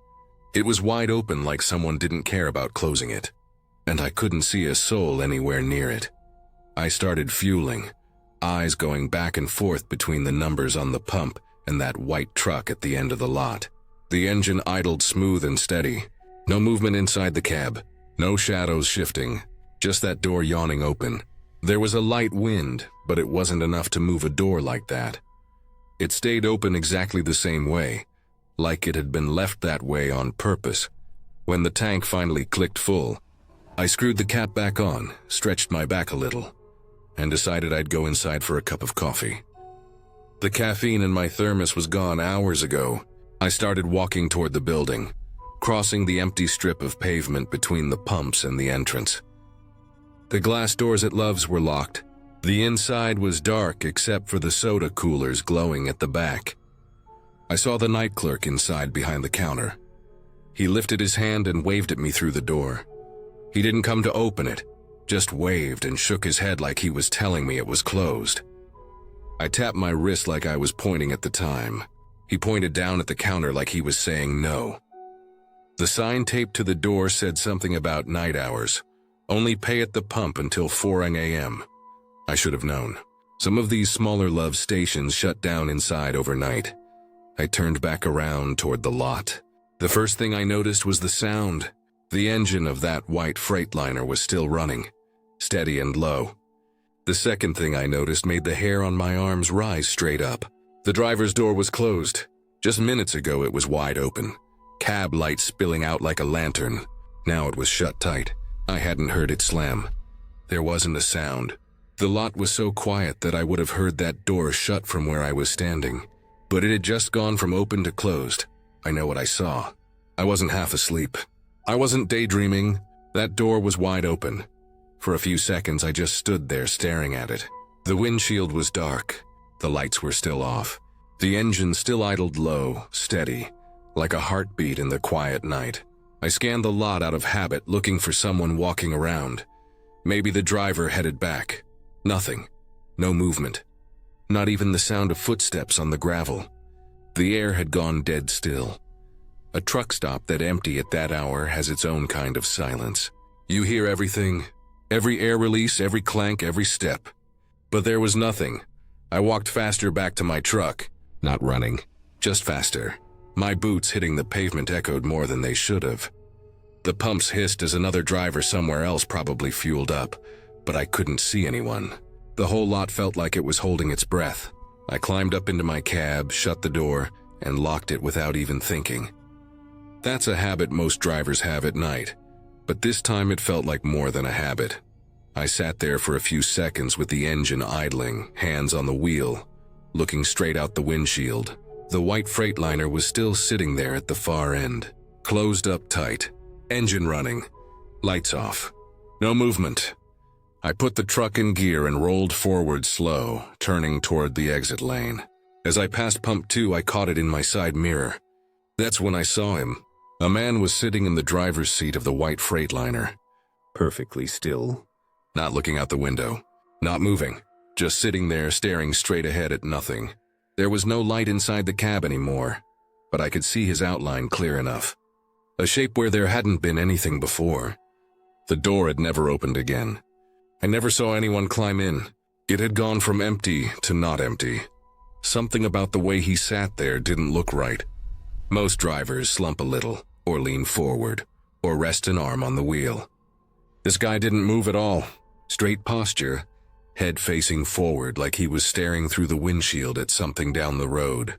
It was wide open like someone didn't care about closing it, and I couldn't see a soul anywhere near it. I started fueling, eyes going back and forth between the numbers on the pump and that white truck at the end of the lot. The engine idled smooth and steady. No movement inside the cab, no shadows shifting, just that door yawning open. There was a light wind, but it wasn't enough to move a door like that. It stayed open exactly the same way, like it had been left that way on purpose. When the tank finally clicked full, I screwed the cap back on, stretched my back a little, and decided I'd go inside for a cup of coffee. The caffeine in my thermos was gone hours ago. I started walking toward the building, crossing the empty strip of pavement between the pumps and the entrance. The glass doors at Love's were locked. The inside was dark except for the soda coolers glowing at the back. I saw the night clerk inside behind the counter. He lifted his hand and waved at me through the door. He didn't come to open it, just waved and shook his head like he was telling me it was closed. I tapped my wrist like I was pointing at the time. He pointed down at the counter like he was saying no. The sign taped to the door said something about night hours. Only pay at the pump until 4 a.m. I should have known. Some of these smaller Love stations shut down inside overnight. I turned back around toward the lot. The first thing I noticed was the sound. The engine of that white Freightliner was still running, steady and low. The second thing I noticed made the hair on my arms rise straight up. The driver's door was closed. Just minutes ago it was wide open, cab light spilling out like a lantern. Now it was shut tight. I hadn't heard it slam. There wasn't a sound. The lot was so quiet that I would have heard that door shut from where I was standing. But it had just gone from open to closed. I know what I saw. I wasn't half asleep. I wasn't daydreaming. That door was wide open. For a few seconds I just stood there staring at it. The windshield was dark. The lights were still off. The engine still idled low, steady, like a heartbeat in the quiet night. I scanned the lot out of habit, looking for someone walking around. Maybe the driver headed back. Nothing. No movement. Not even the sound of footsteps on the gravel. The air had gone dead still. A truck stop that empty at that hour has its own kind of silence. You hear everything. Every air release, every clank, every step. But there was nothing. I walked faster back to my truck. Not running, just faster. My boots hitting the pavement echoed more than they should have. The pumps hissed as another driver somewhere else probably fueled up, but I couldn't see anyone. The whole lot felt like it was holding its breath. I climbed up into my cab, shut the door, and locked it without even thinking. That's a habit most drivers have at night, but this time it felt like more than a habit. I sat there for a few seconds with the engine idling, hands on the wheel, looking straight out the windshield. The white Freightliner was still sitting there at the far end, closed up tight, engine running, lights off. No movement. I put the truck in gear and rolled forward slow, turning toward the exit lane. As I passed pump 2, I caught it in my side mirror. That's when I saw him. A man was sitting in the driver's seat of the white Freightliner. Perfectly still. Not looking out the window. Not moving. Just sitting there staring straight ahead at nothing. There was no light inside the cab anymore, but I could see his outline clear enough. A shape where there hadn't been anything before. The door had never opened again. I never saw anyone climb in. It had gone from empty to not empty. Something about the way he sat there didn't look right. Most drivers slump a little, or lean forward, or rest an arm on the wheel. This guy didn't move at all. Straight posture, head facing forward like he was staring through the windshield at something down the road.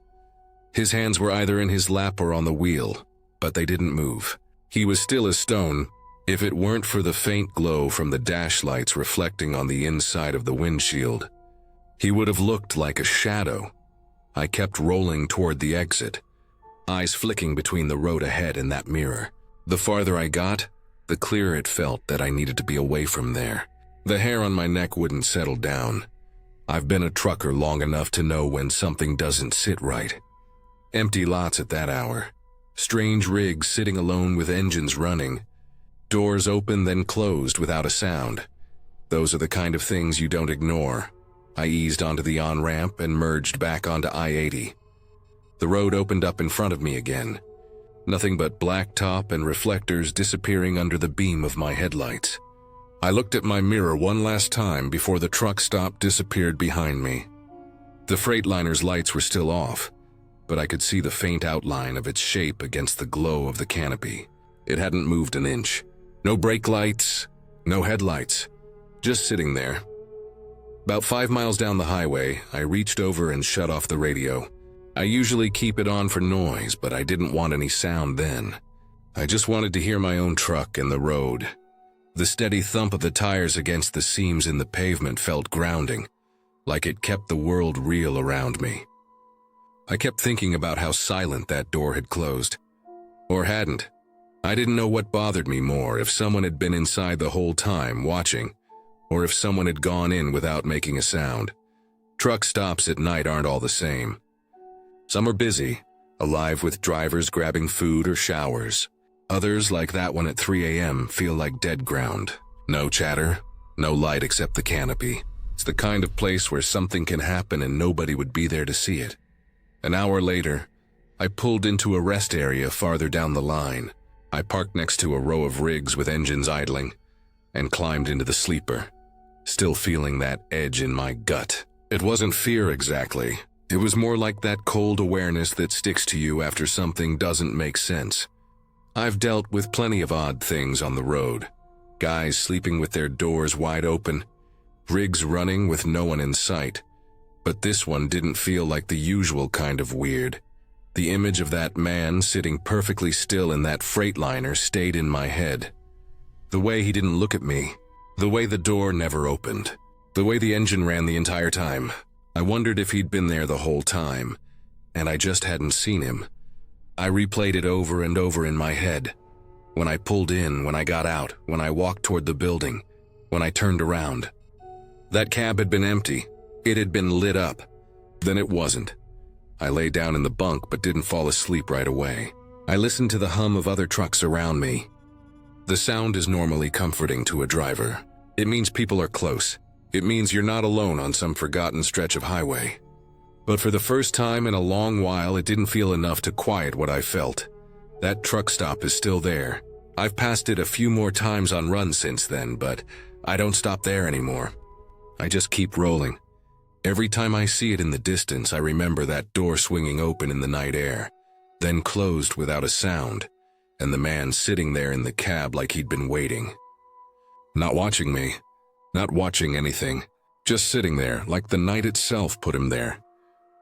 His hands were either in his lap or on the wheel, but they didn't move. He was still as stone, if it weren't for the faint glow from the dash lights reflecting on the inside of the windshield. He would have looked like a shadow. I kept rolling toward the exit, eyes flicking between the road ahead and that mirror. The farther I got, the clearer it felt that I needed to be away from there. The hair on my neck wouldn't settle down. I've been a trucker long enough to know when something doesn't sit right. Empty lots at that hour. Strange rigs sitting alone with engines running. Doors open then closed without a sound. Those are the kind of things you don't ignore. I eased onto the on-ramp and merged back onto I-80. The road opened up in front of me again. Nothing but blacktop and reflectors disappearing under the beam of my headlights. I looked at my mirror one last time before the truck stop disappeared behind me. The Freightliner's lights were still off, but I could see the faint outline of its shape against the glow of the canopy. It hadn't moved an inch. No brake lights, no headlights, just sitting there. About 5 miles down the highway, I reached over and shut off the radio. I usually keep it on for noise, but I didn't want any sound then. I just wanted to hear my own truck and the road. The steady thump of the tires against the seams in the pavement felt grounding, like it kept the world real around me. I kept thinking about how silent that door had closed. Or hadn't. I didn't know what bothered me more, if someone had been inside the whole time, watching, or if someone had gone in without making a sound. Truck stops at night aren't all the same. Some are busy, alive with drivers grabbing food or showers. Others, like that one at 3 a.m., feel like dead ground. No chatter, no light except the canopy. It's the kind of place where something can happen and nobody would be there to see it. An hour later, I pulled into a rest area farther down the line. I parked next to a row of rigs with engines idling and climbed into the sleeper, still feeling that edge in my gut. It wasn't fear exactly. It was more like that cold awareness that sticks to you after something doesn't make sense. I've dealt with plenty of odd things on the road. Guys sleeping with their doors wide open, rigs running with no one in sight. But this one didn't feel like the usual kind of weird. The image of that man sitting perfectly still in that Freightliner stayed in my head. The way he didn't look at me, the way the door never opened, the way the engine ran the entire time. I wondered if he'd been there the whole time, and I just hadn't seen him. I replayed it over and over in my head. When I pulled in, when I got out, when I walked toward the building, when I turned around. That cab had been empty. It had been lit up. Then it wasn't. I lay down in the bunk but didn't fall asleep right away. I listened to the hum of other trucks around me. The sound is normally comforting to a driver. It means people are close. It means you're not alone on some forgotten stretch of highway. But for the first time in a long while, it didn't feel enough to quiet what I felt. That truck stop is still there. I've passed it a few more times on runs since then, but I don't stop there anymore. I just keep rolling. Every time I see it in the distance, I remember that door swinging open in the night air, then closed without a sound, and the man sitting there in the cab like he'd been waiting. Not watching me, not watching anything, just sitting there like the night itself put him there.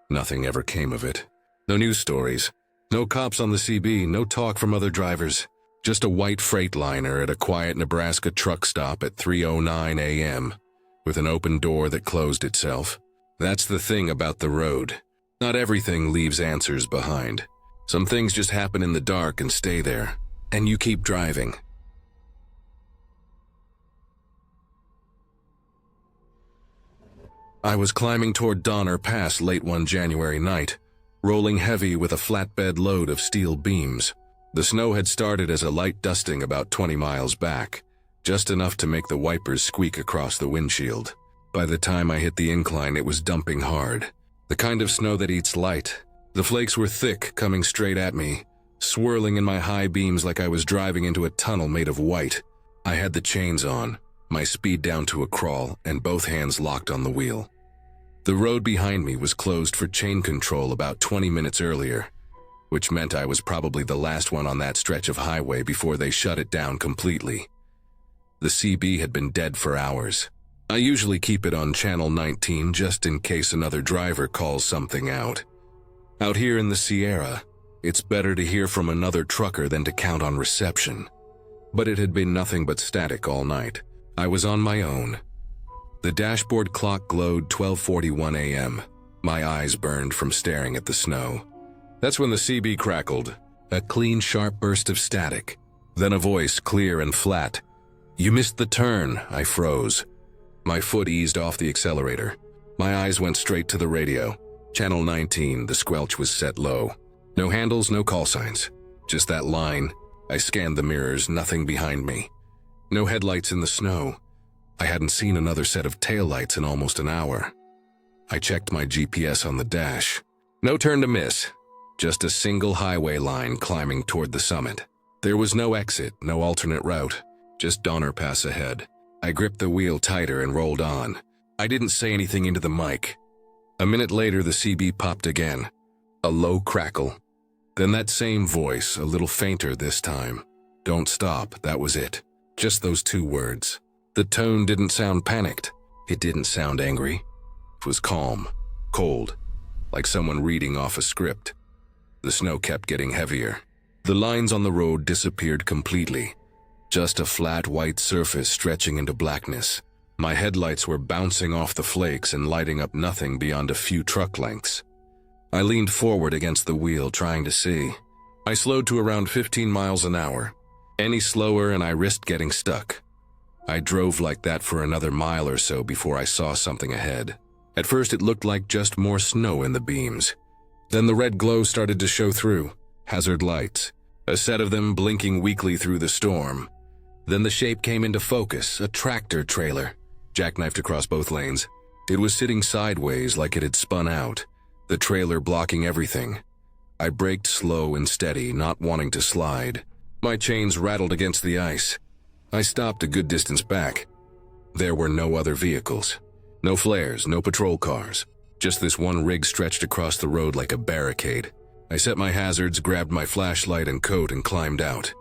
Nothing ever came of it. No news stories, no cops on the CB, no talk from other drivers. Just a white Freightliner at a quiet Nebraska truck stop at 3:09 a.m. with an open door that closed itself. That's the thing about the road. Not everything leaves answers behind. Some things just happen in the dark and stay there, and you keep driving. I was climbing toward Donner Pass late one January night, rolling heavy with a flatbed load of steel beams. The snow had started as a light dusting about 20 miles back, just enough to make the wipers squeak across the windshield. By the time I hit the incline, it was dumping hard. The kind of snow that eats light. The flakes were thick, coming straight at me, swirling in my high beams like I was driving into a tunnel made of white. I had the chains on, my speed down to a crawl, and both hands locked on the wheel. The road behind me was closed for chain control about 20 minutes earlier, which meant I was probably the last one on that stretch of highway before they shut it down completely. The CB had been dead for hours. I usually keep it on channel 19 just in case another driver calls something out. Out here in the Sierra, it's better to hear from another trucker than to count on reception. But it had been nothing but static all night. I was on my own. The dashboard clock glowed 12:41 a.m. My eyes burned from staring at the snow. That's when the CB crackled, a clean, sharp burst of static. Then a voice, clear and flat. "You missed the turn." I froze. My foot eased off the accelerator. My eyes went straight to the radio. Channel 19, the squelch was set low. No handles, no call signs. Just that line. I scanned the mirrors, nothing behind me. No headlights in the snow. I hadn't seen another set of taillights in almost an hour. I checked my GPS on the dash. No turn to miss. Just a single highway line climbing toward the summit. There was no exit, no alternate route. Just Donner Pass ahead. I gripped the wheel tighter and rolled on. I didn't say anything into the mic. A minute later, the CB popped again. A low crackle. Then that same voice, a little fainter this time. "Don't stop," that was it. Just those two words. The tone didn't sound panicked. It didn't sound angry. It was calm, cold, like someone reading off a script. The snow kept getting heavier. The lines on the road disappeared completely. Just a flat white surface stretching into blackness. My headlights were bouncing off the flakes and lighting up nothing beyond a few truck lengths. I leaned forward against the wheel, trying to see. I slowed to around 15 miles an hour. Any slower and I risked getting stuck. I drove like that for another mile or so before I saw something ahead. At first it looked like just more snow in the beams. Then the red glow started to show through. Hazard lights. A set of them blinking weakly through the storm. Then the shape came into focus, a tractor trailer, jackknifed across both lanes. It was sitting sideways like it had spun out, the trailer blocking everything. I braked slow and steady, not wanting to slide. My chains rattled against the ice. I stopped a good distance back. There were no other vehicles. No flares, no patrol cars. Just this one rig stretched across the road like a barricade. I set my hazards, grabbed my flashlight and coat, and climbed out.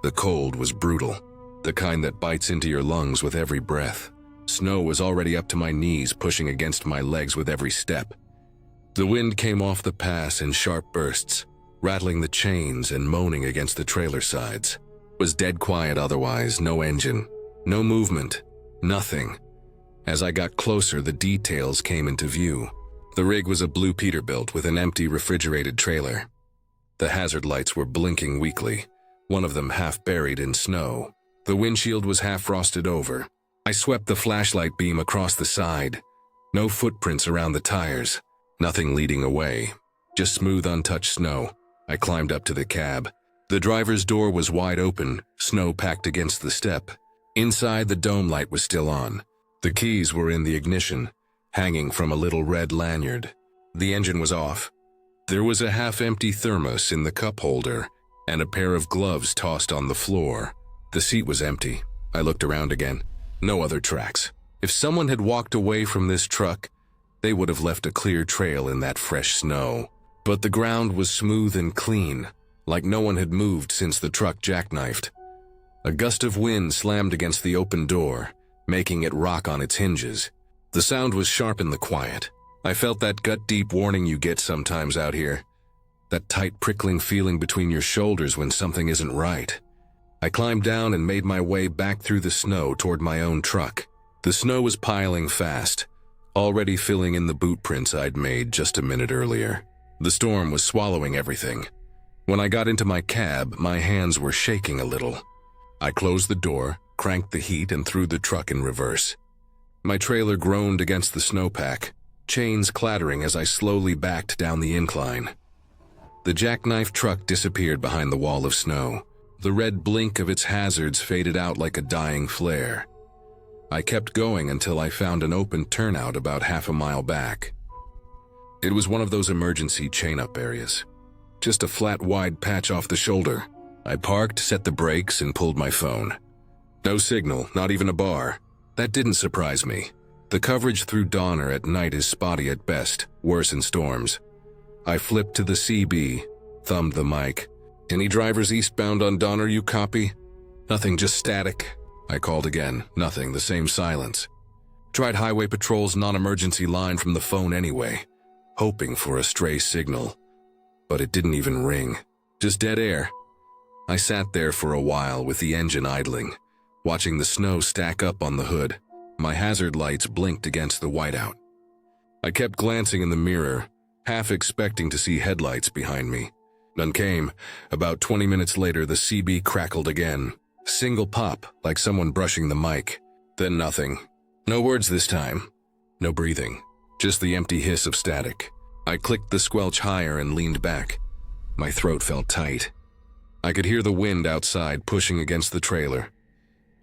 The cold was brutal. The kind that bites into your lungs with every breath. Snow was already up to my knees, pushing against my legs with every step. The wind came off the pass in sharp bursts, rattling the chains and moaning against the trailer sides. It was dead quiet otherwise, no engine, no movement, nothing. As I got closer, the details came into view. The rig was a blue Peterbilt with an empty refrigerated trailer. The hazard lights were blinking weakly, one of them half buried in snow. The windshield was half frosted over. I swept the flashlight beam across the side. No footprints around the tires, nothing leading away, just smooth untouched snow. I climbed up to the cab. The driver's door was wide open, snow packed against the step. Inside, the dome light was still on. The keys were in the ignition, hanging from a little red lanyard. The engine was off. There was a half-empty thermos in the cup holder and a pair of gloves tossed on the floor. The seat was empty. I looked around again. No other tracks. If someone had walked away from this truck, they would have left a clear trail in that fresh snow. But the ground was smooth and clean, like no one had moved since the truck jackknifed. A gust of wind slammed against the open door, making it rock on its hinges. The sound was sharp in the quiet. I felt that gut-deep warning you get sometimes out here. That tight, prickling feeling between your shoulders when something isn't right. I climbed down and made my way back through the snow toward my own truck. The snow was piling fast, already filling in the boot prints I'd made just a minute earlier. The storm was swallowing everything. When I got into my cab, my hands were shaking a little. I closed the door, cranked the heat, and threw the truck in reverse. My trailer groaned against the snowpack, chains clattering as I slowly backed down the incline. The jackknife truck disappeared behind the wall of snow. The red blink of its hazards faded out like a dying flare. I kept going until I found an open turnout about half a mile back. It was one of those emergency chain-up areas. Just a flat, wide patch off the shoulder. I parked, set the brakes, and pulled my phone. No signal, not even a bar. That didn't surprise me. The coverage through Donner at night is spotty at best, worse in storms. I flipped to the CB, thumbed the mic. "Any drivers eastbound on Donner, you copy?" "Nothing, just static." I called again. Nothing, the same silence. Tried Highway Patrol's non-emergency line from the phone anyway, hoping for a stray signal. But it didn't even ring. Just dead air. I sat there for a while with the engine idling, watching the snow stack up on the hood. My hazard lights blinked against the whiteout. I kept glancing in the mirror, half expecting to see headlights behind me. None came. About 20 minutes later, the CB crackled again. Single pop, like someone brushing the mic. Then nothing. No words this time. No breathing. Just the empty hiss of static. I clicked the squelch higher and leaned back. My throat felt tight. I could hear the wind outside pushing against the trailer.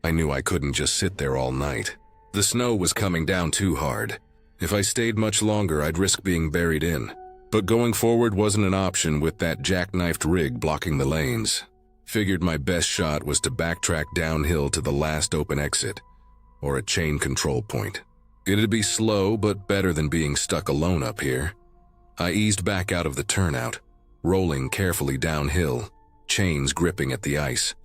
I knew I couldn't just sit there all night. The snow was coming down too hard. If I stayed much longer, I'd risk being buried in. But going forward wasn't an option with that jackknifed rig blocking the lanes. Figured my best shot was to backtrack downhill to the last open exit, or a chain control point. It'd be slow, but better than being stuck alone up here. I eased back out of the turnout, rolling carefully downhill, chains gripping at the ice.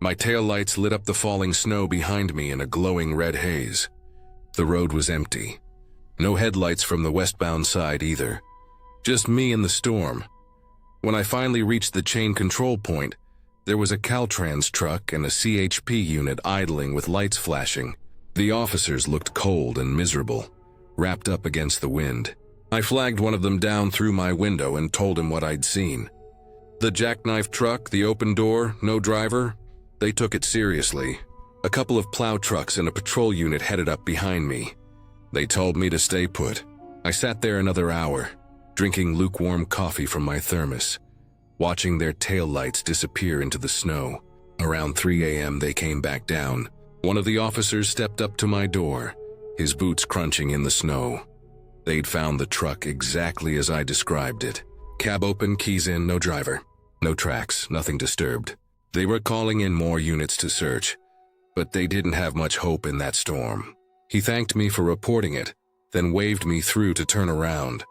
My taillights lit up the falling snow behind me in a glowing red haze. The road was empty. No headlights from the westbound side either. Just me and the storm. When I finally reached the chain control point, there was a Caltrans truck and a CHP unit idling with lights flashing. The officers looked cold and miserable, wrapped up against the wind. I flagged one of them down through my window and told him what I'd seen. The jackknife truck, the open door, no driver, they took it seriously. A couple of plow trucks and a patrol unit headed up behind me. They told me to stay put. I sat there another hour, drinking lukewarm coffee from my thermos, watching their taillights disappear into the snow. Around 3 a.m. they came back down. One of the officers stepped up to my door, his boots crunching in the snow. They'd found the truck exactly as I described it. Cab open, keys in, no driver. No tracks, nothing disturbed. They were calling in more units to search, but they didn't have much hope in that storm. He thanked me for reporting it, then waved me through to turn around.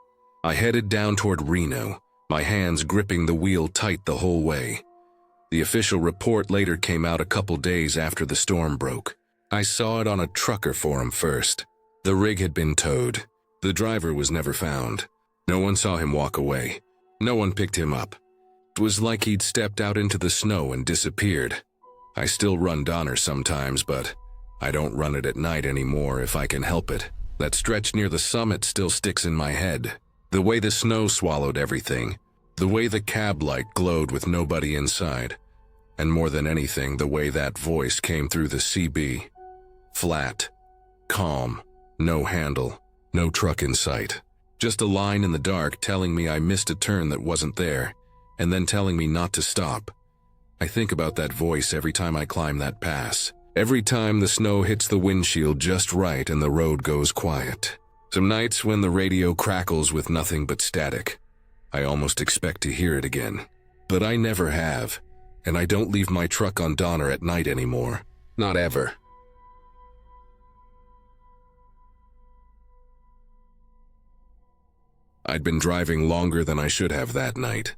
I headed down toward Reno, my hands gripping the wheel tight the whole way. The official report later came out a couple days after the storm broke. I saw it on a trucker forum first. The rig had been towed. The driver was never found. No one saw him walk away. No one picked him up. It was like he'd stepped out into the snow and disappeared. I still run Donner sometimes, but I don't run it at night anymore if I can help it. That stretch near the summit still sticks in my head. The way the snow swallowed everything. The way the cab light glowed with nobody inside. And more than anything, the way that voice came through the CB. Flat. Calm. No handle. No truck in sight. Just a line in the dark telling me I missed a turn that wasn't there, and then telling me not to stop. I think about that voice every time I climb that pass. Every time the snow hits the windshield just right and the road goes quiet. Some nights when the radio crackles with nothing but static, I almost expect to hear it again. But I never have, and I don't leave my truck on Donner at night anymore. Not ever. I'd been driving longer than I should have that night.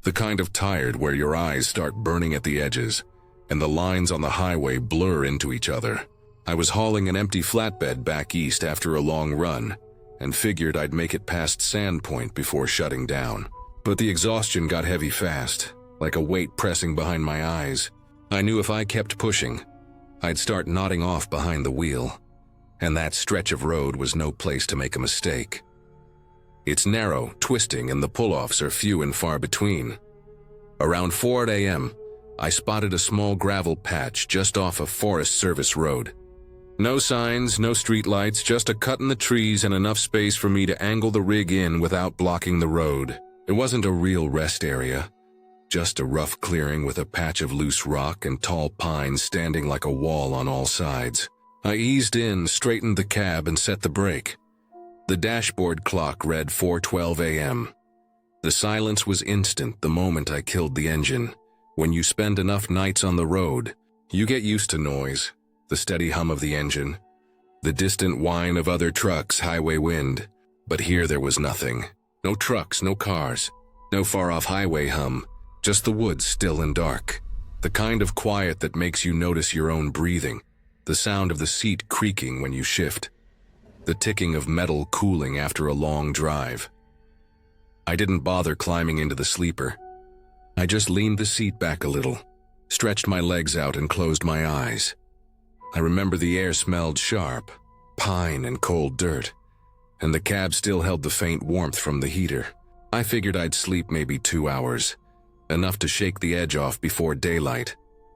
The kind of tired where your eyes start burning at the edges, and the lines on the highway blur into each other. I was hauling an empty flatbed back east after a long run, and figured I'd make it past Sandpoint before shutting down. But the exhaustion got heavy fast, like a weight pressing behind my eyes. I knew if I kept pushing, I'd start nodding off behind the wheel, and that stretch of road was no place to make a mistake. It's narrow, twisting, and the pull-offs are few and far between. Around 4 a.m., I spotted a small gravel patch just off a Forest Service road. No signs, no streetlights, just a cut in the trees and enough space for me to angle the rig in without blocking the road. It wasn't a real rest area, just a rough clearing with a patch of loose rock and tall pines standing like a wall on all sides. I eased in, straightened the cab, and set the brake. The dashboard clock read 4:12 a.m. The silence was instant the moment I killed the engine. When you spend enough nights on the road, you get used to noise, the steady hum of the engine, the distant whine of other trucks, highway wind. But here there was nothing. No trucks, no cars, no far-off highway hum, just the woods still and dark. The kind of quiet that makes you notice your own breathing, the sound of the seat creaking when you shift, the ticking of metal cooling after a long drive. I didn't bother climbing into the sleeper. I just leaned the seat back a little, stretched my legs out and closed my eyes. I remember the air smelled sharp, pine and cold dirt, and the cab still held the faint warmth from the heater. I figured I'd sleep maybe 2 hours, enough to shake the edge off before daylight.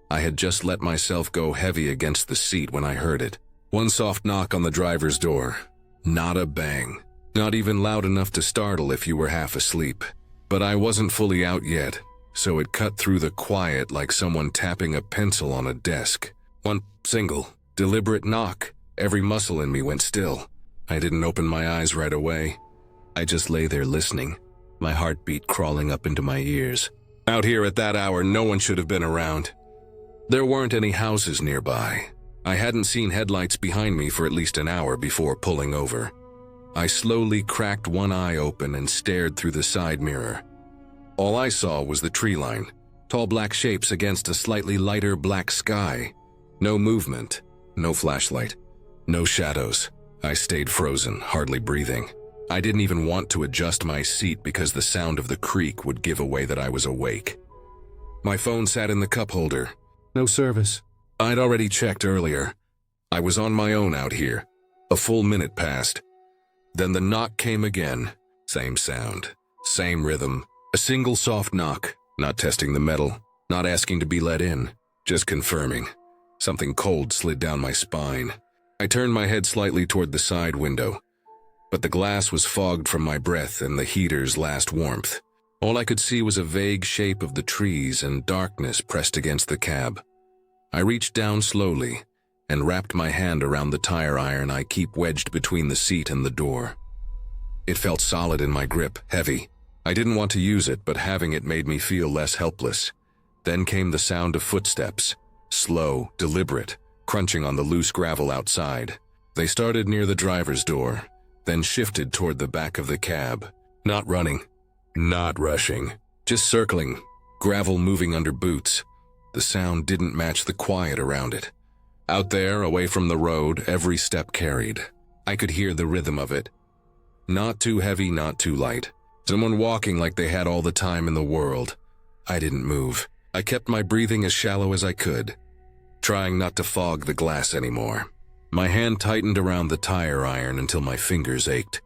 I had just let myself go heavy against the seat when I heard it. One soft knock on the driver's door. Not a bang. Not even loud enough to startle if you were half asleep. But I wasn't fully out yet, so it cut through the quiet like someone tapping a pencil on a desk. One single, deliberate knock. Every muscle in me went still. I didn't open my eyes right away. I just lay there listening, my heartbeat crawling up into my ears. Out here at that hour, no one should have been around. There weren't any houses nearby. I hadn't seen headlights behind me for at least an hour before pulling over. I slowly cracked one eye open and stared through the side mirror. All I saw was the tree line, tall black shapes against a slightly lighter black sky. No movement, no flashlight, no shadows. I stayed frozen, hardly breathing. I didn't even want to adjust my seat because the sound of the creak would give away that I was awake. My phone sat in the cup holder. No service. I'd already checked earlier. I was on my own out here. A full minute passed. Then the knock came again. Same sound, same rhythm. A single soft knock, not testing the metal, not asking to be let in, just confirming. Something cold slid down my spine. I turned my head slightly toward the side window, but the glass was fogged from my breath and the heater's last warmth. All I could see was a vague shape of the trees and darkness pressed against the cab. I reached down slowly and wrapped my hand around the tire iron I keep wedged between the seat and the door. It felt solid in my grip, heavy. I didn't want to use it, but having it made me feel less helpless. Then came the sound of footsteps, slow, deliberate, crunching on the loose gravel outside. They started near the driver's door, then shifted toward the back of the cab. Not running, not rushing, just circling, gravel moving under boots. The sound didn't match the quiet around it. Out there, away from the road, every step carried. I could hear the rhythm of it. Not too heavy, not too light. Someone walking like they had all the time in the world. I didn't move. I kept my breathing as shallow as I could, trying not to fog the glass anymore. My hand tightened around the tire iron until my fingers ached.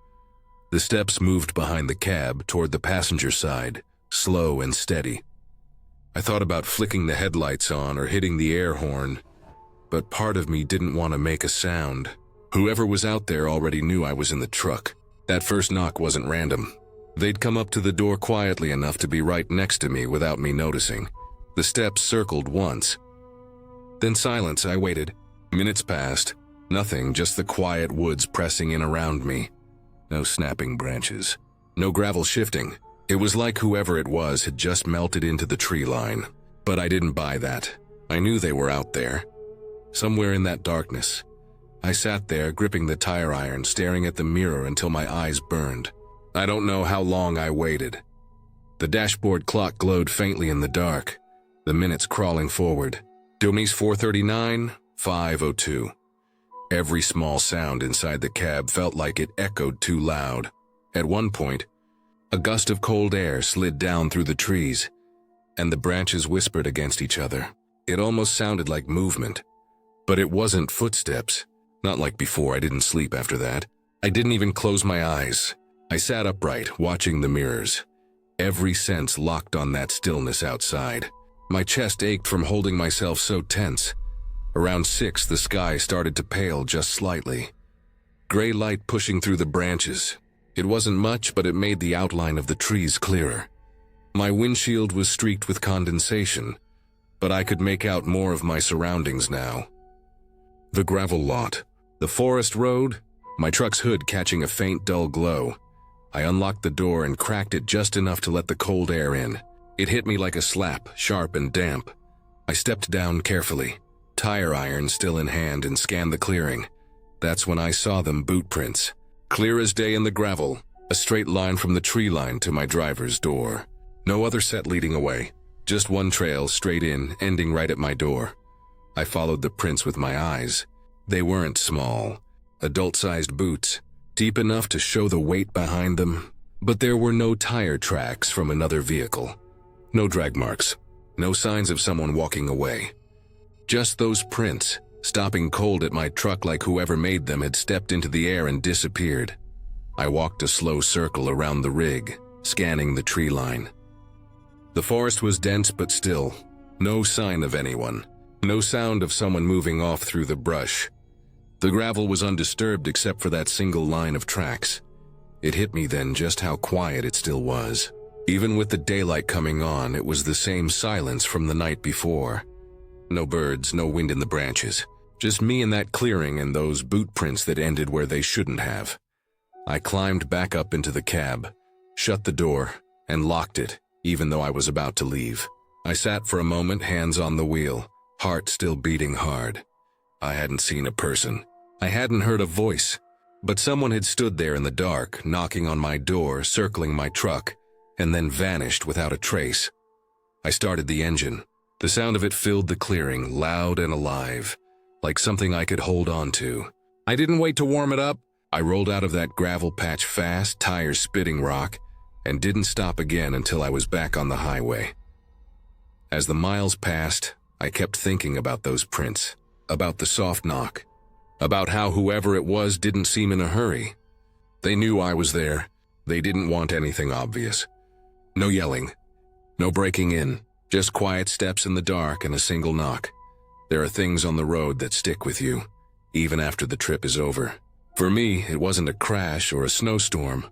The steps moved behind the cab toward the passenger side, slow and steady. I thought about flicking the headlights on or hitting the air horn, but part of me didn't want to make a sound. Whoever was out there already knew I was in the truck. That first knock wasn't random. They'd come up to the door quietly enough to be right next to me without me noticing. The steps circled once. Then silence. I waited. Minutes passed. Nothing, just the quiet woods pressing in around me. No snapping branches. No gravel shifting. It was like whoever it was had just melted into the tree line. But I didn't buy that. I knew they were out there. Somewhere in that darkness. I sat there, gripping the tire iron, staring at the mirror until my eyes burned. I don't know how long I waited. The dashboard clock glowed faintly in the dark, the minutes crawling forward. Dummies 4:39, 5:02. Every small sound inside the cab felt like it echoed too loud. At one point, a gust of cold air slid down through the trees, and the branches whispered against each other. It almost sounded like movement, but it wasn't footsteps. Not like before. I didn't sleep after that. I didn't even close my eyes. I sat upright, watching the mirrors. Every sense locked on that stillness outside. My chest ached from holding myself so tense. Around 6, the sky started to pale just slightly. Gray light pushing through the branches. It wasn't much, but it made the outline of the trees clearer. My windshield was streaked with condensation, but I could make out more of my surroundings now. The gravel lot. The forest road. My truck's hood catching a faint, dull glow. I unlocked the door and cracked it just enough to let the cold air in. It hit me like a slap, sharp and damp. I stepped down carefully, tire iron still in hand, and scanned the clearing. That's when I saw them, boot prints. Clear as day in the gravel, a straight line from the tree line to my driver's door. No other set leading away, just one trail straight in, ending right at my door. I followed the prints with my eyes. They weren't small, adult-sized boots, deep enough to show the weight behind them, but there were no tire tracks from another vehicle. No drag marks, no signs of someone walking away. Just those prints, stopping cold at my truck like whoever made them had stepped into the air and disappeared. I walked a slow circle around the rig, scanning the tree line. The forest was dense but still, no sign of anyone, no sound of someone moving off through the brush. The gravel was undisturbed except for that single line of tracks. It hit me then just how quiet it still was. Even with the daylight coming on, it was the same silence from the night before. No birds, no wind in the branches. Just me in that clearing and those boot prints that ended where they shouldn't have. I climbed back up into the cab, shut the door, and locked it, even though I was about to leave. I sat for a moment, hands on the wheel, heart still beating hard. I hadn't seen a person. I hadn't heard a voice. But someone had stood there in the dark, knocking on my door, circling my truck, and then vanished without a trace. I started the engine. The sound of it filled the clearing, loud and alive, like something I could hold on to. I didn't wait to warm it up. I rolled out of that gravel patch fast, tires spitting rock, and didn't stop again until I was back on the highway. As the miles passed, I kept thinking about those prints, about the soft knock, about how whoever it was didn't seem in a hurry. They knew I was there. They didn't want anything obvious. No yelling, no breaking in, just quiet steps in the dark and a single knock. There are things on the road that stick with you, even after the trip is over. For me, it wasn't a crash or a snowstorm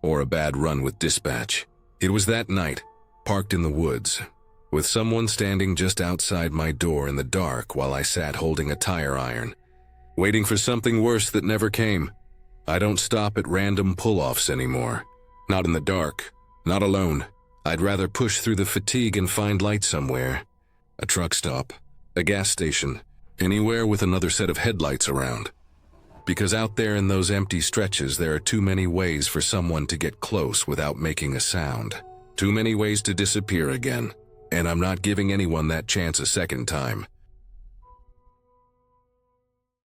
or a bad run with dispatch. It was that night, parked in the woods, with someone standing just outside my door in the dark while I sat holding a tire iron, waiting for something worse that never came. I don't stop at random pull-offs anymore. Not in the dark, not alone. I'd rather push through the fatigue and find light somewhere. A truck stop, a gas station, anywhere with another set of headlights around. Because out there in those empty stretches, there are too many ways for someone to get close without making a sound. Too many ways to disappear again. And I'm not giving anyone that chance a second time.